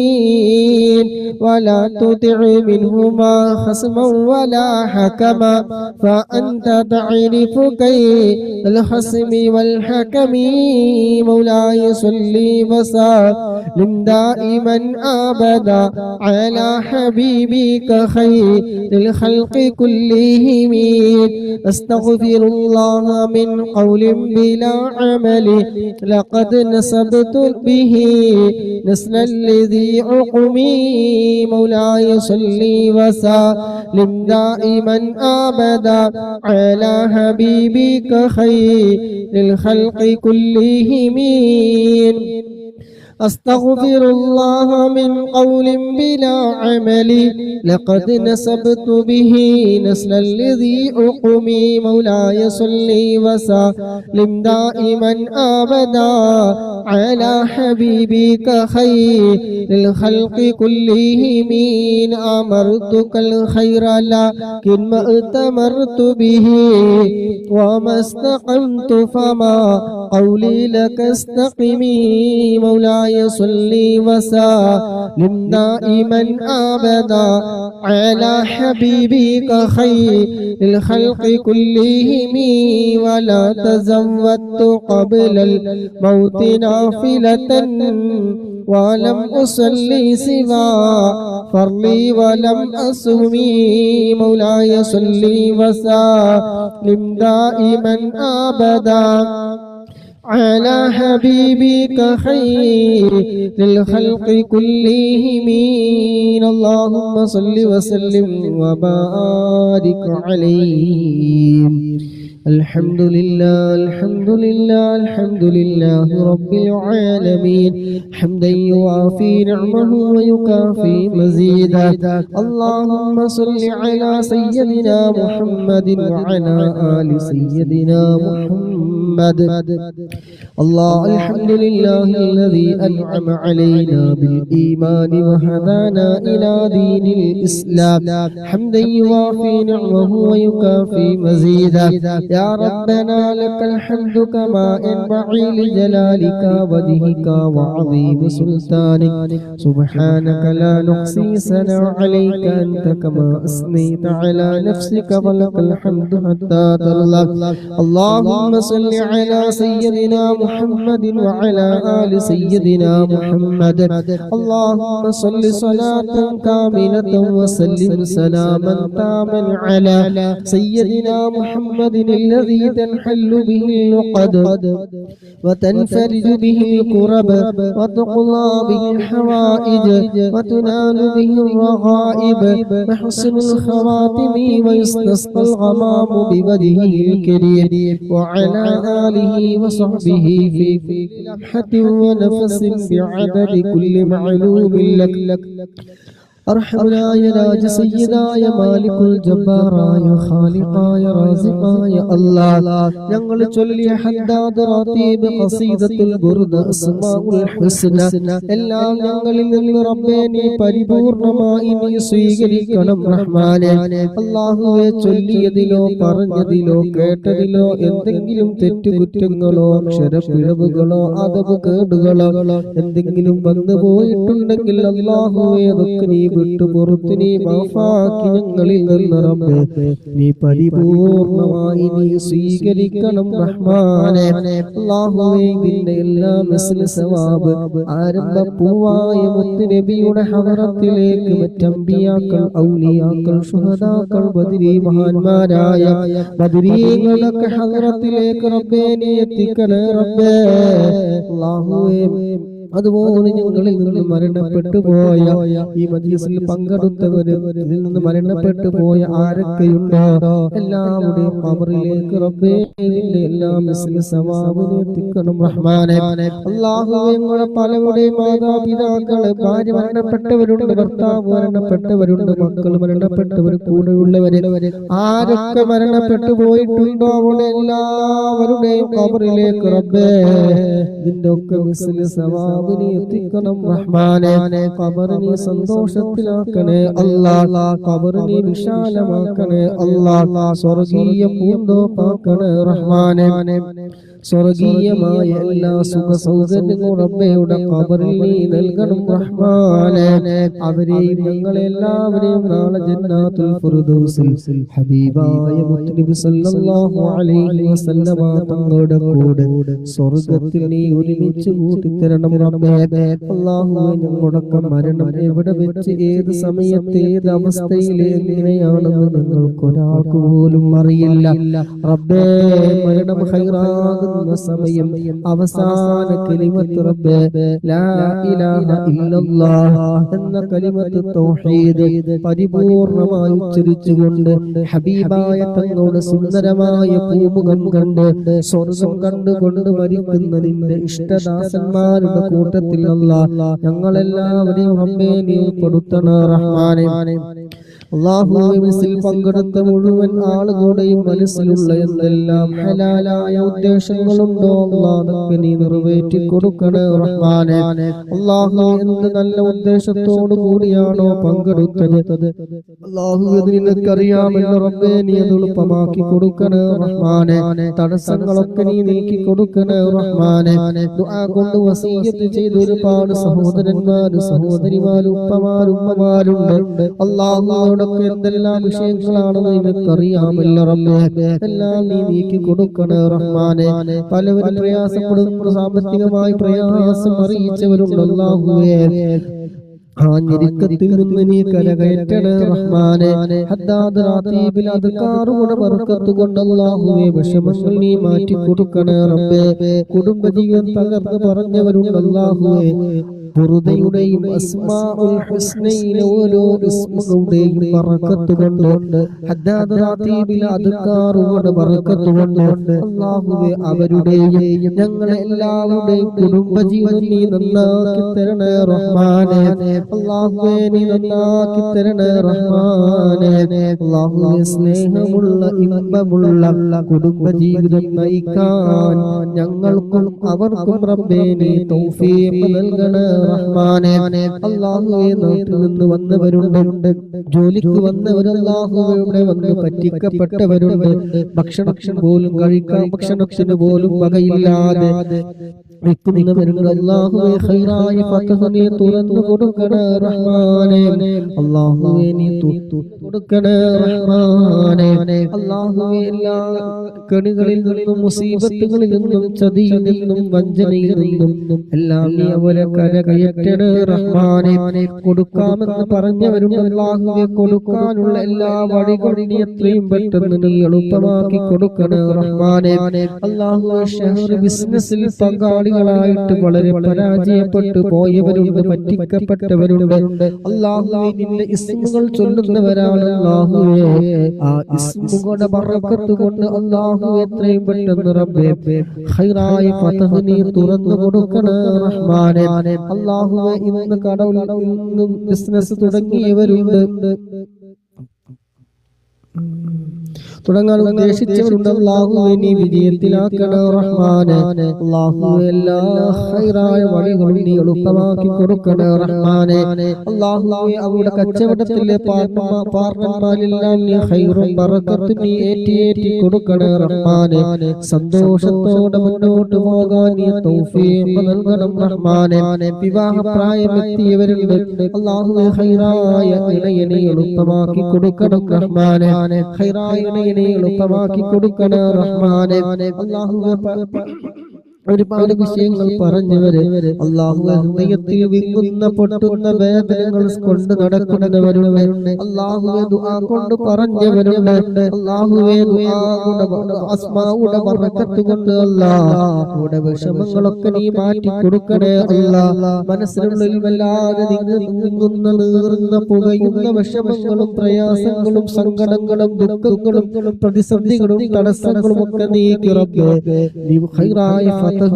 ولا تطع منهما خصما ولا حكما فأنت تعرف كيد الخصم والحكم مولاي صل وسلم دائما أبدا على حبيبك خير الخلق كلهم أستغفر الله من قول بلا عمل لقد نسبت به نسل الذي عقمي مولاي صل وسلم دائما أبدا على حبيبك خير الخلق كلهم أستغفر الله من قول بلا عمل لقد نسبت به نسل الذي أقمي مولاي صل وسلم دائما أبدا على حبيبك خير الخلق كلهم أمرتك الخير لكن ما ائتمرت به وما استقمت فما قولي لك استقمي مولاي صلي وسلم دائما أبدا على حبيبك خير الخلق كلهم ولا تزودت قبل الموت نافلة ولم أصلي سوى فرلي ولم أصومي مولاي صلي وسلم دائما أبدا على حبيبك خير للخلق كلهم اللهم صل وسلم وبارك عليه الحمد لله الحمد لله الحمد لله رب العالمين حمدا يوافي نعمه ويكافي مزيدا اللهم صل على سيدنا محمد وعلى آل سيدنا محمد الله الحمد لله الذي أنعم علينا بالإيمان وهدانا إلى دين الإسلام حمدا يوافي نعمه ويكافي مزيدا يا ربنا لك الحمد كما ينبغي لجلالك وجهك وعظيم سلطانك سبحانك لا نحصي ثناء عليك أنت كما أثنيت على نفسك ولك الحمد حتى ترضى اللهم صل على سيدنا محمد وعلى آل سيدنا محمد اللهم صل صلاة كاملة وسلم سلاما تاما على سيدنا محمد الذي تنحل به العقد وتنفرج به الكرب وتقضى به الحوائج وتنال به الرغائب وحسن الخواتم ويستسقى الغمام بوجهه الكريم وعلى آله وصحبه في لمحة ونفس بعدد كل معلوم لك അർഹമനായ രാജസയ്യിദായ മാലിക്കുൽ ജബ്ബാറായ ഖാലിഖായ റാസിഖായ അല്ലാഹ് ഞങ്ങൾ ചൊല്ലിയ ഹദ്ദാദ് റാത്തീബ് ഖസീദത്തുൽ ബുർദ അസ്മാഉൽ ഹുസ്ന എല്ലാം ഞങ്ങളിൽ നിന്ന് റബ്ബേ നീ പരിപൂർണമായി നീ സ്വീകരിക്കണം റഹ്മാനേ അല്ലാഹുവേ ചൊല്ലിയതിലോ പറഞ്ഞതിലോ കേട്ടതിലോ എന്തെങ്കിലും തെറ്റുകുറ്റങ്ങളോ അക്ഷരപ്പിഴവുകളോ അദബ് കേടുകളോ എന്തെങ്കിലും വന്നു പോയിട്ടുണ്ടെങ്കിൽ അല്ലാഹുവേ അതൊക്കെ നീ വിട്ടുപുറത്ത് നീ മാഫാക്കി ഞങ്ങളിൽ നിന്ന് റബ്ബേ നീ പരിപൂർണമായി നീ സ്വീകരിക്കണം റഹ്മാനേ അല്ലാഹുവേ ഇതിന്റെ എല്ലാ മിസ്ല സവാബ് ആരംഭ പൂവായ മുത്ത് നബിയുടെ ഹദറത്തിലേക്ക് മറ്റംബിയാക്കൾ ഔലിയാക്കൾ ശുഹദാക്കൾ ബദരി മഹാന്മാരായ ബദരീങ്ങളുടെ ഹദറത്തിലേക്ക് റബ്ബേ നീ എത്തിക്കണേ റബ്ബേ അല്ലാഹുവേ അതുപോലെ ഞങ്ങളിൽ നിന്ന് മരണപ്പെട്ടു പോയ ഈ മജ്ലിസിൽ പങ്കെടുത്തവര് ഇതിൽ നിന്ന് മരണപ്പെട്ടു പോയ ആരൊക്കെയുണ്ടോ എല്ലാവരുടെയും ഖബറിലേക്ക് റബ്ബേ ഇതിന്റെ എല്ലാ മിസ്ല സവാബിനെ എത്തിക്കണം റഹ്മാനേ അല്ലാഹുവേ ഞങ്ങളുടെ പലരുടെയും മാതാപിതാക്കള് ഭാര്യ മരണപ്പെട്ടവരുണ്ട് ഭർത്താവ് മരണപ്പെട്ടവരുണ്ട് മക്കൾ മരണപ്പെട്ടവർ കൂടെയുള്ളവര് ആരൊക്കെ മരണപ്പെട്ടു പോയിട്ടുണ്ടോ അവിടെ എല്ലാവരുടെയും ഖബറിലേക്ക് റബ്ബേ ഇതിന്റെ ഒക്കെ മിസ്ല സവാബ് എത്തിക്കണം റഹ്മാനേ ഖബറിനെ സന്തോഷത്തിലാക്കണേ അല്ലാഹ് ഖബറിനെ വിശാലമാക്കണേ അല്ലാഹ് സ്വർഗീയ പൂന്തോപ്പാക്കണേ റഹ്മാനേ സ്വർഗീയമായ എല്ലാ സുഖ സൗകര്യങ്ങളും റബ്ബയുടെ ഖബറിൽ നീ നൽകണം റഹ്മാനേ അവരെയും ഞങ്ങളെല്ലാവരെയും നാളെ ജന്നാത്തുൽ ഫിർദൗസിൽ ഹബീബായ മുത്തുനബി സല്ലല്ലാഹു അലൈഹി വസല്ലമ തങ്ങളുടെ കൂടെ സ്വർഗ്ഗത്തിൽ നീ ഒരുമിച്ച് കൂട്ടിത്തരണം റബ്ബേ അല്ലാഹുവേ ഞങ്ങളുടെ മരണം എവിടെ വെച്ച് ഏത് സമയത്ത് ഏത് അവസ്ഥയിൽ എങ്ങനെയാണെന്ന് ഞങ്ങൾക്ക് ഒരാൾക്ക് പോലും അറിയില്ല റബ്ബേ മരണം ഖൈറാകുന്ന സമയം അവസാന കലിമത്ത് റബ്ബേ ലാ ഇലാഹ ഇല്ലല്ലാഹ് എന്ന കലിമത്ത് തൗഹീദ് പരിപൂർണമായി ഉച്ചരിച്ചുകൊണ്ട് ഹബീബായ തങ്ങളുടെ സുന്ദരമായ പൂമുഖം കണ്ട് സ്വർഗ്ഗം കണ്ടുകൊണ്ട് മരിക്കുന്ന നിന്റെ ഇഷ്ടദാസന്മാരുടെ കൂട്ടത്തിൽ അല്ലാഹ് ഞങ്ങളെല്ലാവരെയും റബ്ബേ നീ ഉൾപ്പെടുത്തണേ റഹ്മാനേ അല്ലാഹുവേ മിസ്സിൽ പങ്കെടുത്ത മുഴുവൻ ആളുകളുടെയും മനസ്സിലുള്ള എന്തെല്ലാം ഹലാലായ ഉദ്ദേശങ്ങളുണ്ടോ അല്ലാഹ് അതൊക്കെ നീ നിറവേറ്റി കൊടുക്കണേ റഹ്മാനെ. അല്ലാഹുവേ എന്ത് നല്ല ഉദ്ദേശത്തോടു കൂടിയാണോ പങ്കെടുത്തത് അല്ലാഹുവേ അത് നിനക്കറിയാമല്ലോ റബ്ബേ, നീ അത് എളുപ്പമാക്കി കൊടുക്കണേ റഹ്മാനെ. തടസ്സങ്ങളൊക്കെ നീ നീക്കി കൊടുക്കണേ റഹ്മാനെ. ദുആ കൊണ്ട് വസിയ്യത്ത് ചെയ്ത ഒരുപാട് സഹോദരന്മാരും സഹോദരിമാരും ഉപ്പമാരും ഉമ്മമാരുണ്ട്. അല്ലാഹുവോടൊക്കെ എന്തെല്ലാം വിഷയങ്ങളാണെന്ന് നിനക്കറിയാമല്ലോ റബ്ബേ, എല്ലാം നീ നീക്കി കൊടുക്കണേ റഹ്മാനെ. പലവരും പ്രയാസപ്പെടുന്ന സാമ്പത്തികമായി പ്രയാസം അറിയിച്ചവരുണ്ട്. അല്ലാഹുവേ ആ ഞെരുക്കത്തിൽ നിന്ന് നീ കരകയറ്റണേ റഹ്മാനെ. ഹദ്ദാദ് റാത്തീബിൽ അദ്കാറുകളുടെ ബർക്കത്ത് കൊണ്ട് അല്ലാഹുവേ വിഷമങ്ങൾ നീ മാറ്റി കൊടുക്കണേ റബ്ബേ. കുടുംബജീവൻ തകർന്ന് പറഞ്ഞവരുണ്ട്. അല്ലാഹുവേ ബുറുദയുടെയും അസ്മാഉൽ ഹുസ്നയിലെ ഓരോ ഇസ്മുകളുടെയും ബർക്കത്ത് കൊണ്ട് ഹദ്ദാദ് റാത്തീബിൽ അദ്കാറുകളുടെ ബർക്കത്ത് കൊണ്ട് അല്ലാഹുവേ അവരുടെയും ഞങ്ങളെ എല്ലാവരുടെയും കുടുംബജീവൻ നീ നന്നാക്കി തരണേ റഹ്മാനെ. അല്ലാഹുവേ നീ നന്നാക്കി തരണേ റഹ്മാനെ. അല്ലാഹുവേ സ്നേഹമുള്ള ഇമ്പമുള്ള കുടുംബജീവിതം നയിക്കാൻ ഞങ്ങൾക്കും അവർക്കും റബ്ബേ നീ തൗഫീഖ് നൽകണേ റഹ്മാനെ. അല്ലാഹുവേ നാട്ടിൽ നിന്ന് വന്നവരുണ്ട്, ജോലിക്ക് വന്നവർ അല്ലാഹുവേ ഇവിടെ വന്ന് പറ്റിക്കപ്പെട്ടവരുണ്ട്. ഭക്ഷണം പോലും കഴിക്കാൻ ഭക്ഷണത്തിന് പോലും വകയില്ലാതെ നിൽക്കുന്നവരുണ്ട്. അല്ലാഹുവേ ഖൈറായ ഫതഹ് നീ തുറന്നു കൊടുക്കണേ റഹ്മാനെ. അല്ലാഹുവേ നീ കൊടുക്കണേ റഹ്മാനെ. അല്ലാഹുവേ എല്ലാ കെണികളിൽ നിന്നും മുസീബത്തുകളിൽ നിന്നും ചതിയിൽ നിന്നും വഞ്ചനയിൽ നിന്നും എല്ലാം നീ അവരെ കരകയറ്റണേ റഹ്മാനെ. കൊടുക്കാമെന്ന് പറഞ്ഞവരുണ്ട്. അല്ലാഹുവേ കൊടുക്കാനുള്ള എല്ലാ വഴികളും നീ എത്രയും പെട്ടെന്ന് നീ എളുപ്പമാക്കി കൊടുക്കണേ റഹ്മാനെ. അല്ലാഹുവേ ഷഹർ ബിസിനസ്സിൽ പങ്കാളികളായിട്ട് വളരെ പരാജയപ്പെട്ടു പോയവരുണ്ട്, പറ്റിക്കപ്പെട്ടവരുണ്ട്. അല്ലാഹുവേ നിന്റെ ഇസ്മുകൾ ചൊല്ലുന്നവരാണ്. അല്ലാഹുവേ ആ ഇസ്മുകളുടെ ബർക്കത്ത് കൊണ്ട് അല്ലാഹുവേ എത്രയും പെട്ടെന്ന് റബ്ബേ ഖൈറായ ഫതഹ് നീ തുറന്നു കൊടുക്കണേ റഹ്മാനെ. അല്ലാഹുവേ ഇന്ന് കടയിൽ ഇന്ന് ബിസിനസ് തുടങ്ങിയവരുണ്ട്, തുടങ്ങാൻ ഉദ്ദേശിച്ചവരുണ്ട്. അല്ലാഹുവേ നീ വിജയത്തിലാക്കണേ റഹ്മാനെ. അല്ലാഹുവേ എല്ലാ ഖൈറായ വഴികളും നീ എളുപ്പമാക്കി കൊടുക്കണേ റഹ്മാനെ. അല്ലാഹുവേ അവരുടെ കച്ചവടത്തിലെ പാർട്ണർമാരെല്ലാം നീ ഖൈറും ബറക്കത്തും നീ ഏറ്റി കൊടുക്കണേ റഹ്മാനെ. സന്തോഷത്തോടെ മുന്നോട്ട് പോകാൻ നീ തൗഫീഖ് നൽകണം റഹ്മാനെ. വിവാഹപ്രായമെത്തിയവരുണ്ട്. അല്ലാഹുവേ ഖൈറായ ഇണയെ നീ എളുപ്പമാക്കി കൊടുക്കണം റഹ്മാനെ. ഖൈറായ ഇണയെ എളുപ്പമാക്കി കൊടുക്കണേ റഹ്മാനെ. അല്ലാഹുവേ ഒരുപാട് വിഷയങ്ങൾ പറഞ്ഞവര് അല്ലാഹുവേ ഹൃദയത്തിൽ വിങ്ങുന്ന പൊട്ടുന്ന വേദനകൾ കൊണ്ട് നടക്കുന്നവരുണ്ട്. അല്ലാഹുവേ ദുആ കൊണ്ട് പറഞ്ഞവരുണ്ട്. അല്ലാഹുവേ അസ്മാഉടെ ബർക്കത്ത് കൊണ്ട് അല്ലാഹുവേ വിഷമങ്ങളൊക്കെ നീ മാറ്റി കൊടുക്കണേ അല്ലാഹ്. മനസ്സിനുള്ളിൽ വല്ലാതെ നീങ്ങുന്ന നീറുന്ന പുകയുന്ന വിഷമങ്ങളും പ്രയാസങ്ങളും സങ്കടങ്ങളും ദുഃഖങ്ങളും പ്രതിസന്ധികളും തടസ്സങ്ങളും ഒക്കെ നീക്കി റബ്ബേ നീ ഖൈറായ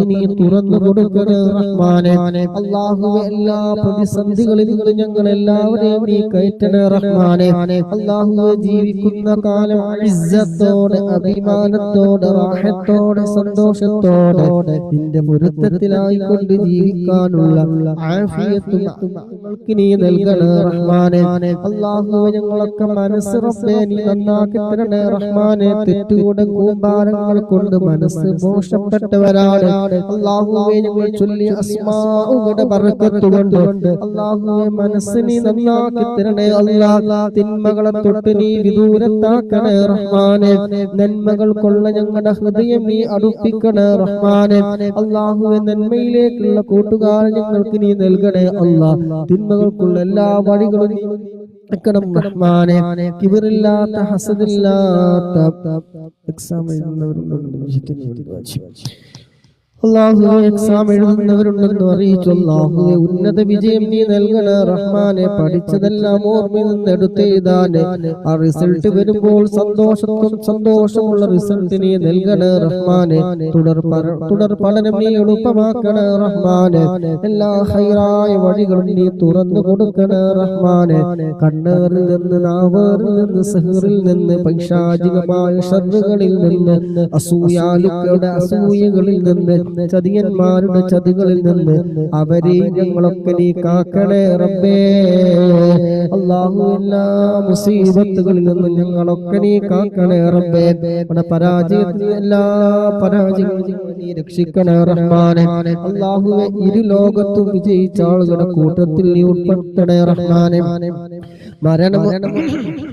നീ തുറന്നു കൊടുക്കണേ റഹ്മാനെ. അല്ലാഹുവേ എല്ലാ പ്രതിസന്ധികളിൽ നിന്ന് ഞങ്ങൾ എല്ലാവരെയും നീ കയറ്റണേ റഹ്മാനെ. അല്ലാഹുവേ ജീവിക്കുന്ന കാലം ഇസ്സത്തോടെ അഭിമാനത്തോടെ റാഹത്തോടെ സന്തോഷത്തോടെ നിന്റെ പൊരുത്തത്തിലായിക്കൊണ്ട് ജീവിക്കാനുള്ള ആഫിയത്തും ഞങ്ങൾക്ക് നീ നൽകണേ റഹ്മാനെ. അല്ലാഹുവേ ഞങ്ങളൊക്കെ മനസ്സ് റബ്ബേ നീ നന്നാക്കി തരണേ റഹ്മാനെ. തെറ്റുകൂടെ കൂമ്പാരങ്ങൾ കൊണ്ട് മനസ്സ് മോശപ്പെട്ടവരാണ്. അല്ലാഹുവേ ഞങ്ങൾ ചൊല്ലിയ അസ്മാഉകളുടെ ബർക്കത്ത് കൊണ്ട് അല്ലാഹുവേ മനസ്സിനെ നന്നാക്കി തരണേ അല്ലാഹ്. തിന്മകളെ തൊട്ട് നീ വിദൂരത്താക്കണേ റഹ്മാനെ. നന്മകൾ കൊള്ള ഞങ്ങളുടെ ഹൃദയം നീ അടുപ്പിക്കണേ റഹ്മാനെ. അല്ലാഹുവേ നന്മയിലേക്കുള്ള കൂട്ടുകാരെ ഞങ്ങൾക്ക് നീ നൽകണേ അല്ലാഹ്. തിന്മകൾക്കുള്ള എല്ലാ വഴികളും റഹ്മാനെ. കിബറില്ലാത്ത ഹസദില്ലാത്ത എക്സാം എഴുതുന്നവരുണ്ട്. അല്ലാഹുവേ എക്സാം എഴുതുന്നവരുണ്ടെന്ന് അറിയിച്ചു അല്ലാഹുവേ ഉന്നത വിജയം നീ നൽകണേ റഹ്മാനെ. പഠിച്ചതെല്ലാം ഓർമ്മയിൽ നിന്ന് എടുത്തെഴുതാന് ആ റിസൾട്ട് വരുമ്പോൾ സന്തോഷമുള്ള റിസൾട്ട് നീ നൽകണേ റഹ്മാനെ. തുടർ പഠനം നീ എളുപ്പമാക്കണേ റഹ്മാനെ. എല്ലാ ഹൈറായ വഴികളും നീ തുറന്നു കൊടുക്കണേ റഹ്മാനെ. കണ്ണേറിൽ നിന്ന്, നാവേറിൽ നിന്ന്, സിഹ്റിൽ നിന്ന്, പൈശാചികമായ ശർറുകളിൽ നിന്ന്, അസൂയാലുക്കളുടെ അസൂയകളിൽ നിന്ന്, ചതിയന്മാരുടെ ചതികളിൽ നിന്ന് അവരെ ഞങ്ങളൊക്കെ നീ കാക്കണേ റബ്ബേ. അല്ലാഹു എല്ലാ മുസീബത്തുകളിൽ നിന്നും ഞങ്ങളൊക്കെ നീ കാക്കണേ റബ്ബേ. പരാജയത്തിൽ എല്ലാ പരാജയങ്ങളും നീ രക്ഷിക്കണേ റഹ്മാനെ. അല്ലാഹുവേ ഇരു ലോകത്തും വിജയിച്ച ആളുകളുടെ കൂട്ടത്തിൽ നീ ഉൾപ്പെടുത്തണേ റഹ്മാനെ.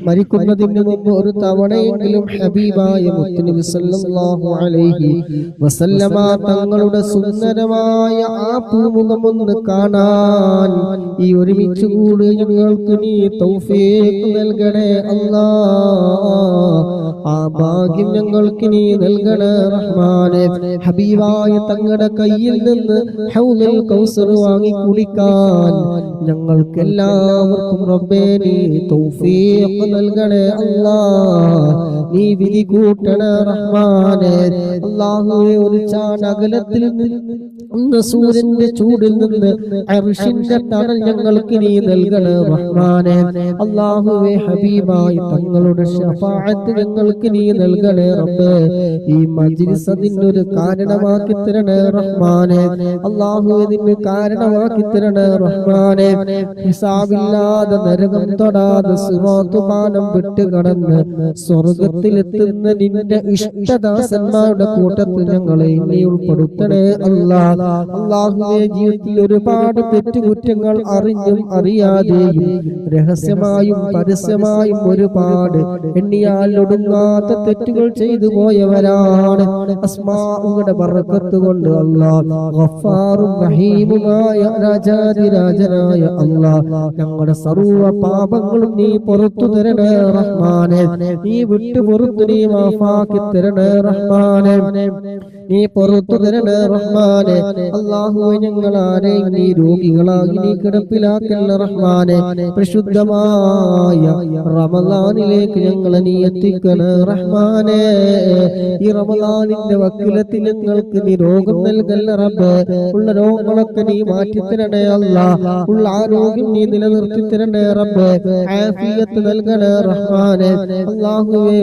മരിക്കുന്നതിന് മുമ്പ് ഒരു തവണയെങ്കിലും ഹബീബായ മുത്തുനബി സല്ലല്ലാഹു അലൈഹി വസല്ലമ തങ്ങളുടെ സുന്ദരമായ ആ പൂമുഖം ഒന്ന് കാണാൻ ഈ ഒരുമിച്ച് കൂടി ഞങ്ങൾക്ക് നീ തൗഫീഖ് നൽകണേ അല്ലാഹ്. ആ ഭാഗ്യം ഞങ്ങൾക്ക് നീ നൽകണേ റഹ്മാനെ. ഹബീബായ തങ്ങളുടെ കയ്യിൽ നിന്ന് ഹൗലുൽ കൗസർ വാങ്ങി കുടിക്കാൻ ഞങ്ങൾക്ക് എല്ലാവർക്കും റബ്ബേ നീ തൗഫീഖ് നൽകണേ അല്ലാഹ്. നീ വിധി കൂട്ടണേ റഹ്മാനെ. അല്ലാഹുവേ ഒരു ചാണകലത്തിൽ നിന്ന് സൂര്യന്റെ ചൂടിൽ നിന്ന് അർശിന്റെ തണൽ ഞങ്ങൾക്ക് നീ നൽകണേ റഹ്മാനെ. അല്ലാഹുവേ ഹബീബായ തങ്ങളുടെ ശഫാഅത്ത് ഞങ്ങൾക്ക് നീ നൽകണേ റബ്ബേ. ഈ മജ്ലിസ് അതിനൊരു കാരണമാക്കി തരണേ റഹ്മാനെ. അല്ലാഹുവേ ഇതിന് കാരണമാക്കി തരണേ റഹ്മാനെ. ഹിസാബില്ലാതെ നരകം തൊടാതെ സിറാത്ത് പാലം വിട്ട് കടന്ന് സ്വർഗത്തിലെത്തുന്ന നിന്റെ ഇഷ്ടദാസന്മാരുടെ കൂട്ടത്തിൽ ഞങ്ങളെ നീ ഉൾപ്പെടുത്തണേ അല്ലാഹ്. അല്ലാഹുവേ ജീവിതത്തിൽ ഒരുപാട് തെറ്റുകുറ്റങ്ങൾ അറിഞ്ഞും അറിയാതെയും രഹസ്യമായും പരസ്യമായും ഒരുപാട് എണ്ണിയാൽ ഒടുങ്ങാത്ത തെറ്റുകൾ ചെയ്തു പോയവരാണ്. അസ്മാഉകളുടെ ബറക്കത്ത് കൊണ്ട് അല്ലാഹ് ഗഫാറും റഹീമുമായ രാജാതിരാജനായ അല്ലാഹ് ഞങ്ങളുടെ സർവ്വ പാപങ്ങളും നീ പുറത്തു തരണേ റഹ്മാനെ. നീ വിട്ടു പുറത്തു നീ മാഫാക്കി തരണേ റഹ്മാനെ. നീ പുറത്തു തരണേ റഹ്മാനെ. അല്ലാഹുവേ ഞങ്ങൾ ആരെയും നീ രോഗികളായി നീ കിടപ്പിലാക്കല്ല റഹ്മാനെ. പരിശുദ്ധമായ റമളാനിലേക്ക് ഞങ്ങളെ നീ എത്തിക്കണേ റഹ്മാനെ. ഈ റമളാനിന്റെ വക്കിലത്തിൽ ഞങ്ങൾക്ക് നീ രോഗം നൽകല്ല റബ്ബേ. ഉള്ള രോഗങ്ങളൊക്കെ നീ മാറ്റി തരണേ അല്ലാഹ്. ഉള്ള ആരോഗ്യം നീ നിലനിർത്തി തരണേ റബ്ബേ. ആഫിയത്ത് നൽകണേ റഹ്മാനെ. അല്ലാഹുവേ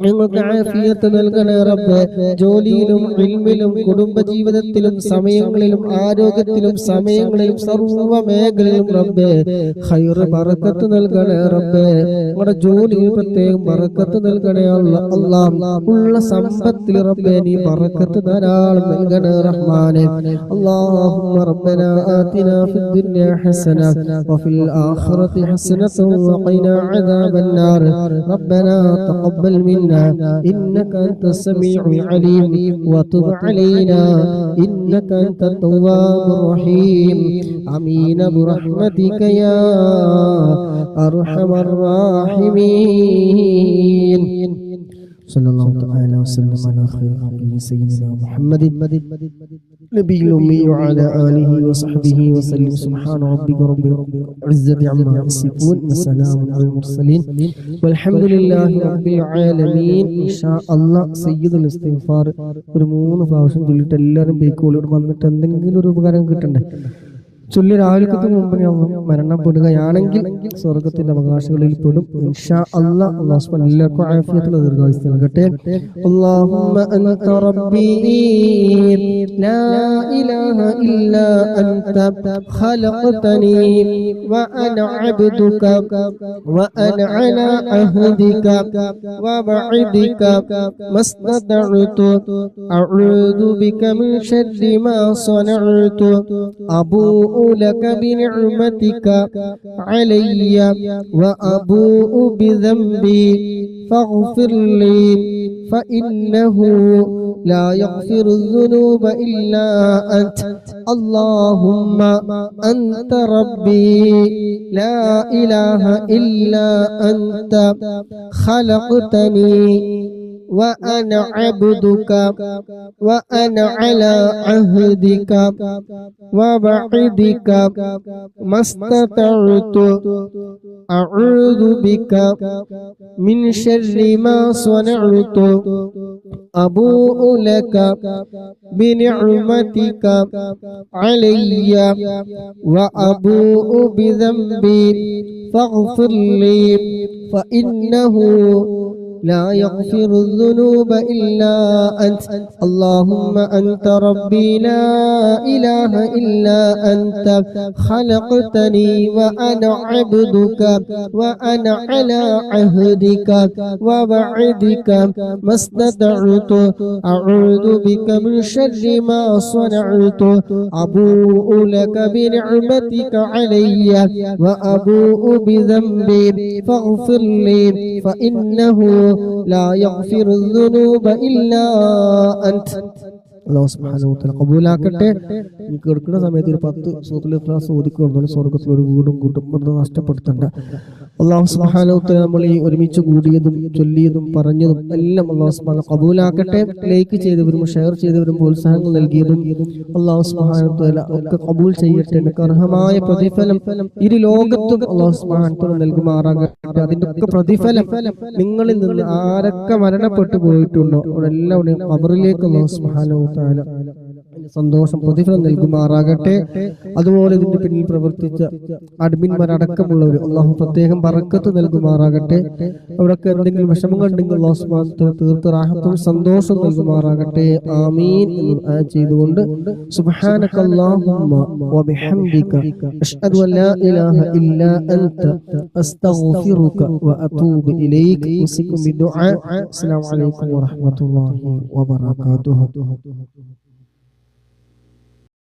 ഞങ്ങൾക്ക് ആഫിയത്ത് നൽകണേ റബ്ബേ. ജോലിയിലും ഇൽമിലും കുടുംബജീവിതത്തിലും സമയങ്ങളിലും ആരോഗ്യത്തിലും സമയങ്ങളിലും സർവ്വ മേഖലയിലും റബ്ബേ ഖൈറ് ബറക്കത്ത് നൽകണേ റബ്ബേ. നമ്മുടെ ജോലിയിൽ പ്രത്യേകം ബറക്കത്ത് നൽകണേ അല്ലാഹ്. ഉള്ള സമ്പത്തിൽ റബ്ബേ നീ ബറക്കത്ത് ധാരാളം നൽകണേ റഹ്മാനെ. അല്ലാഹുമ്മ റബ്ബനാ ആതിനാ ഫിദ്ദുനിയ ഹസന വഫിൽ ആഖിറതി ഹസനത വഖിനാ അദാബന്നാർ. റബ്ബനാ തഖബ്ബൽ മിന്നാ إنك أنت السميع العليم وتب علينا إنك أنت التواب الرحيم. آمين برحمتك يا أرحم الراحمين. صلى الله تعالى وسلم على خير خلقه سيدنا محمد نبي الأمي وعلى آله وصحبه وسلم. سبحان ربك رب العزة عما يصفون وسلام على المرسلين والحمد لله رب العالمين. إن شاء الله سيد الاستغفار ഒരു 3 പ്രാവശ്യം ചൊല്ലിട്ട് എല്ലാവരും ബേക്കോളോട് വന്നിട്ട് എന്തെങ്കിലും ഒരു ഉപകാരം കിട്ടണ്ടേ ചൊല്ലി രാവിലത്തെ മുമ്പ് മരണപ്പെടുകയാണെങ്കിൽ സ്വർഗത്തിന്റെ അവകാശങ്ങളിൽ പെടും ഇൻഷാ അല്ലാഹ്. അല്ലാഹു സുബ്ഹാനഹു എല്ലാവർക്കും ആഫിയത്തുള്ള ദീർഘായുസ്സ് നൽകട്ടെ. അല്ലാഹുമ്മ അൻത റബ്ബി ലാ ഇലാഹ ഇല്ലാ അൻത ഖലഖതനി വ അന അബ്ദുക വ അന അലാ അഹ്ദിക വ വഅദിക മസ്തദഉതു അഊദു ബിക മിൻ ശർരി മാ സനഅതു അബൂഉ لك بنعمتك علي وأبوء بذنبي فاغفر لي فإنه لا يغفر الذنوب إلا أنت. اللهم أنت ربي لا إله إلا أنت خلقتني وأنا عبدك وأنا على عهدك ووعدك ما استطعت أعوذ بك من شر ما صنعت أبوء لك بنعمتك علي وأبوء بذنبي فاغفر لي فإنه لا يغفر الذنوب إلا أنت اللهم أنت ربي لا إله إلا أنت خلقتني وأنا عبدك وأنا على عهدك ووعدك ما استطعت أعوذ بك من شر ما صنعت أبوء لك بنعمتك علي وأبوء بذنبي فاغفر لي فإنه لا يغفر الذنوب إلا أنت അല്ലാഹു സുബ്ഹാനഹു വ തആല ഖബൂലാക്കട്ടെ. കേൾക്കുന്ന സമയത്ത് ഒരു 10 സൂറത്തുൽ ഇഖ്ലാസ് ഓതിക്കൊടുത്തു സ്വർഗ്ഗത്തിൽ ഒരു വീടും കൂട്ടും വെറുതെ നഷ്ടപ്പെടുത്തണ്ട. അല്ലാഹു സുബ്ഹാനഹു വ തആല നമ്മൾ ഈ ഒരുമിച്ച് കൂടിയതും ചൊല്ലിയതും പറഞ്ഞതും എല്ലാം അല്ലാഹു സുബ്ഹാനഹു ഖബൂലാക്കട്ടെ. ലൈക്ക് ചെയ്തവരും ഷെയർ ചെയ്തവരും പ്രോത്സാഹനങ്ങൾ നൽകിയതും അല്ലാഹു സുബ്ഹാനഹു വ തആല ഒക്കെ ഖബൂൽ ചെയ്യട്ടെ. എനിക്ക് അർഹമായ പ്രതിഫലം ഇരു ലോകത്തും അല്ലാഹു സുബ്ഹാനഹു വ തആല നൽകുമാറാകട്ടെ. അതിന്റെ ഒക്കെ പ്രതിഫലം നിങ്ങളിൽ നിന്ന് ആരൊക്കെ മരണപ്പെട്ടു പോയിട്ടുണ്ടോ അവരെല്ലാവരെയും ഖബറിലേക്ക് അല്ലാഹു സുബ്ഹാനഹു വ തആല സന്തോഷം പ്രതിഫലം നൽകുമാറാകട്ടെ. അതുപോലെ ഇതിന്റെ പിന്നിൽ പ്രവർത്തിച്ച അഡ്മിന്മാരടക്കമുള്ളവർ അള്ളാഹു പ്രത്യേകം ബറക്കത്ത് നൽകുമാറാകട്ടെ. അവിടൊക്കെ എന്തെങ്കിലും വിഷമങ്ങൾ ഉണ്ടെങ്കിൽ അല്ലാഹു സുബ്ഹാനഹു വ തആല തീർത്ത് റാഹത്തും സന്തോഷം നൽകുമാറാകട്ടെ. ആമീൻ എന്ന് ദുആ ചെയ്തുകൊണ്ട് സുബ്ഹാനകല്ലാഹുമ്മ വബിഹംദിക അഷ്ഹദു അൻ ലാ ഇലാഹ ഇല്ലാ അൻത അസ്തഗ്ഫിറുക വഅതൂബു ഇലൈക ഉസിക്കും ബിദുആ. അസ്സലാമു അലൈക്കും വറഹ്മത്തുള്ളാഹി വബറകാതുഹു.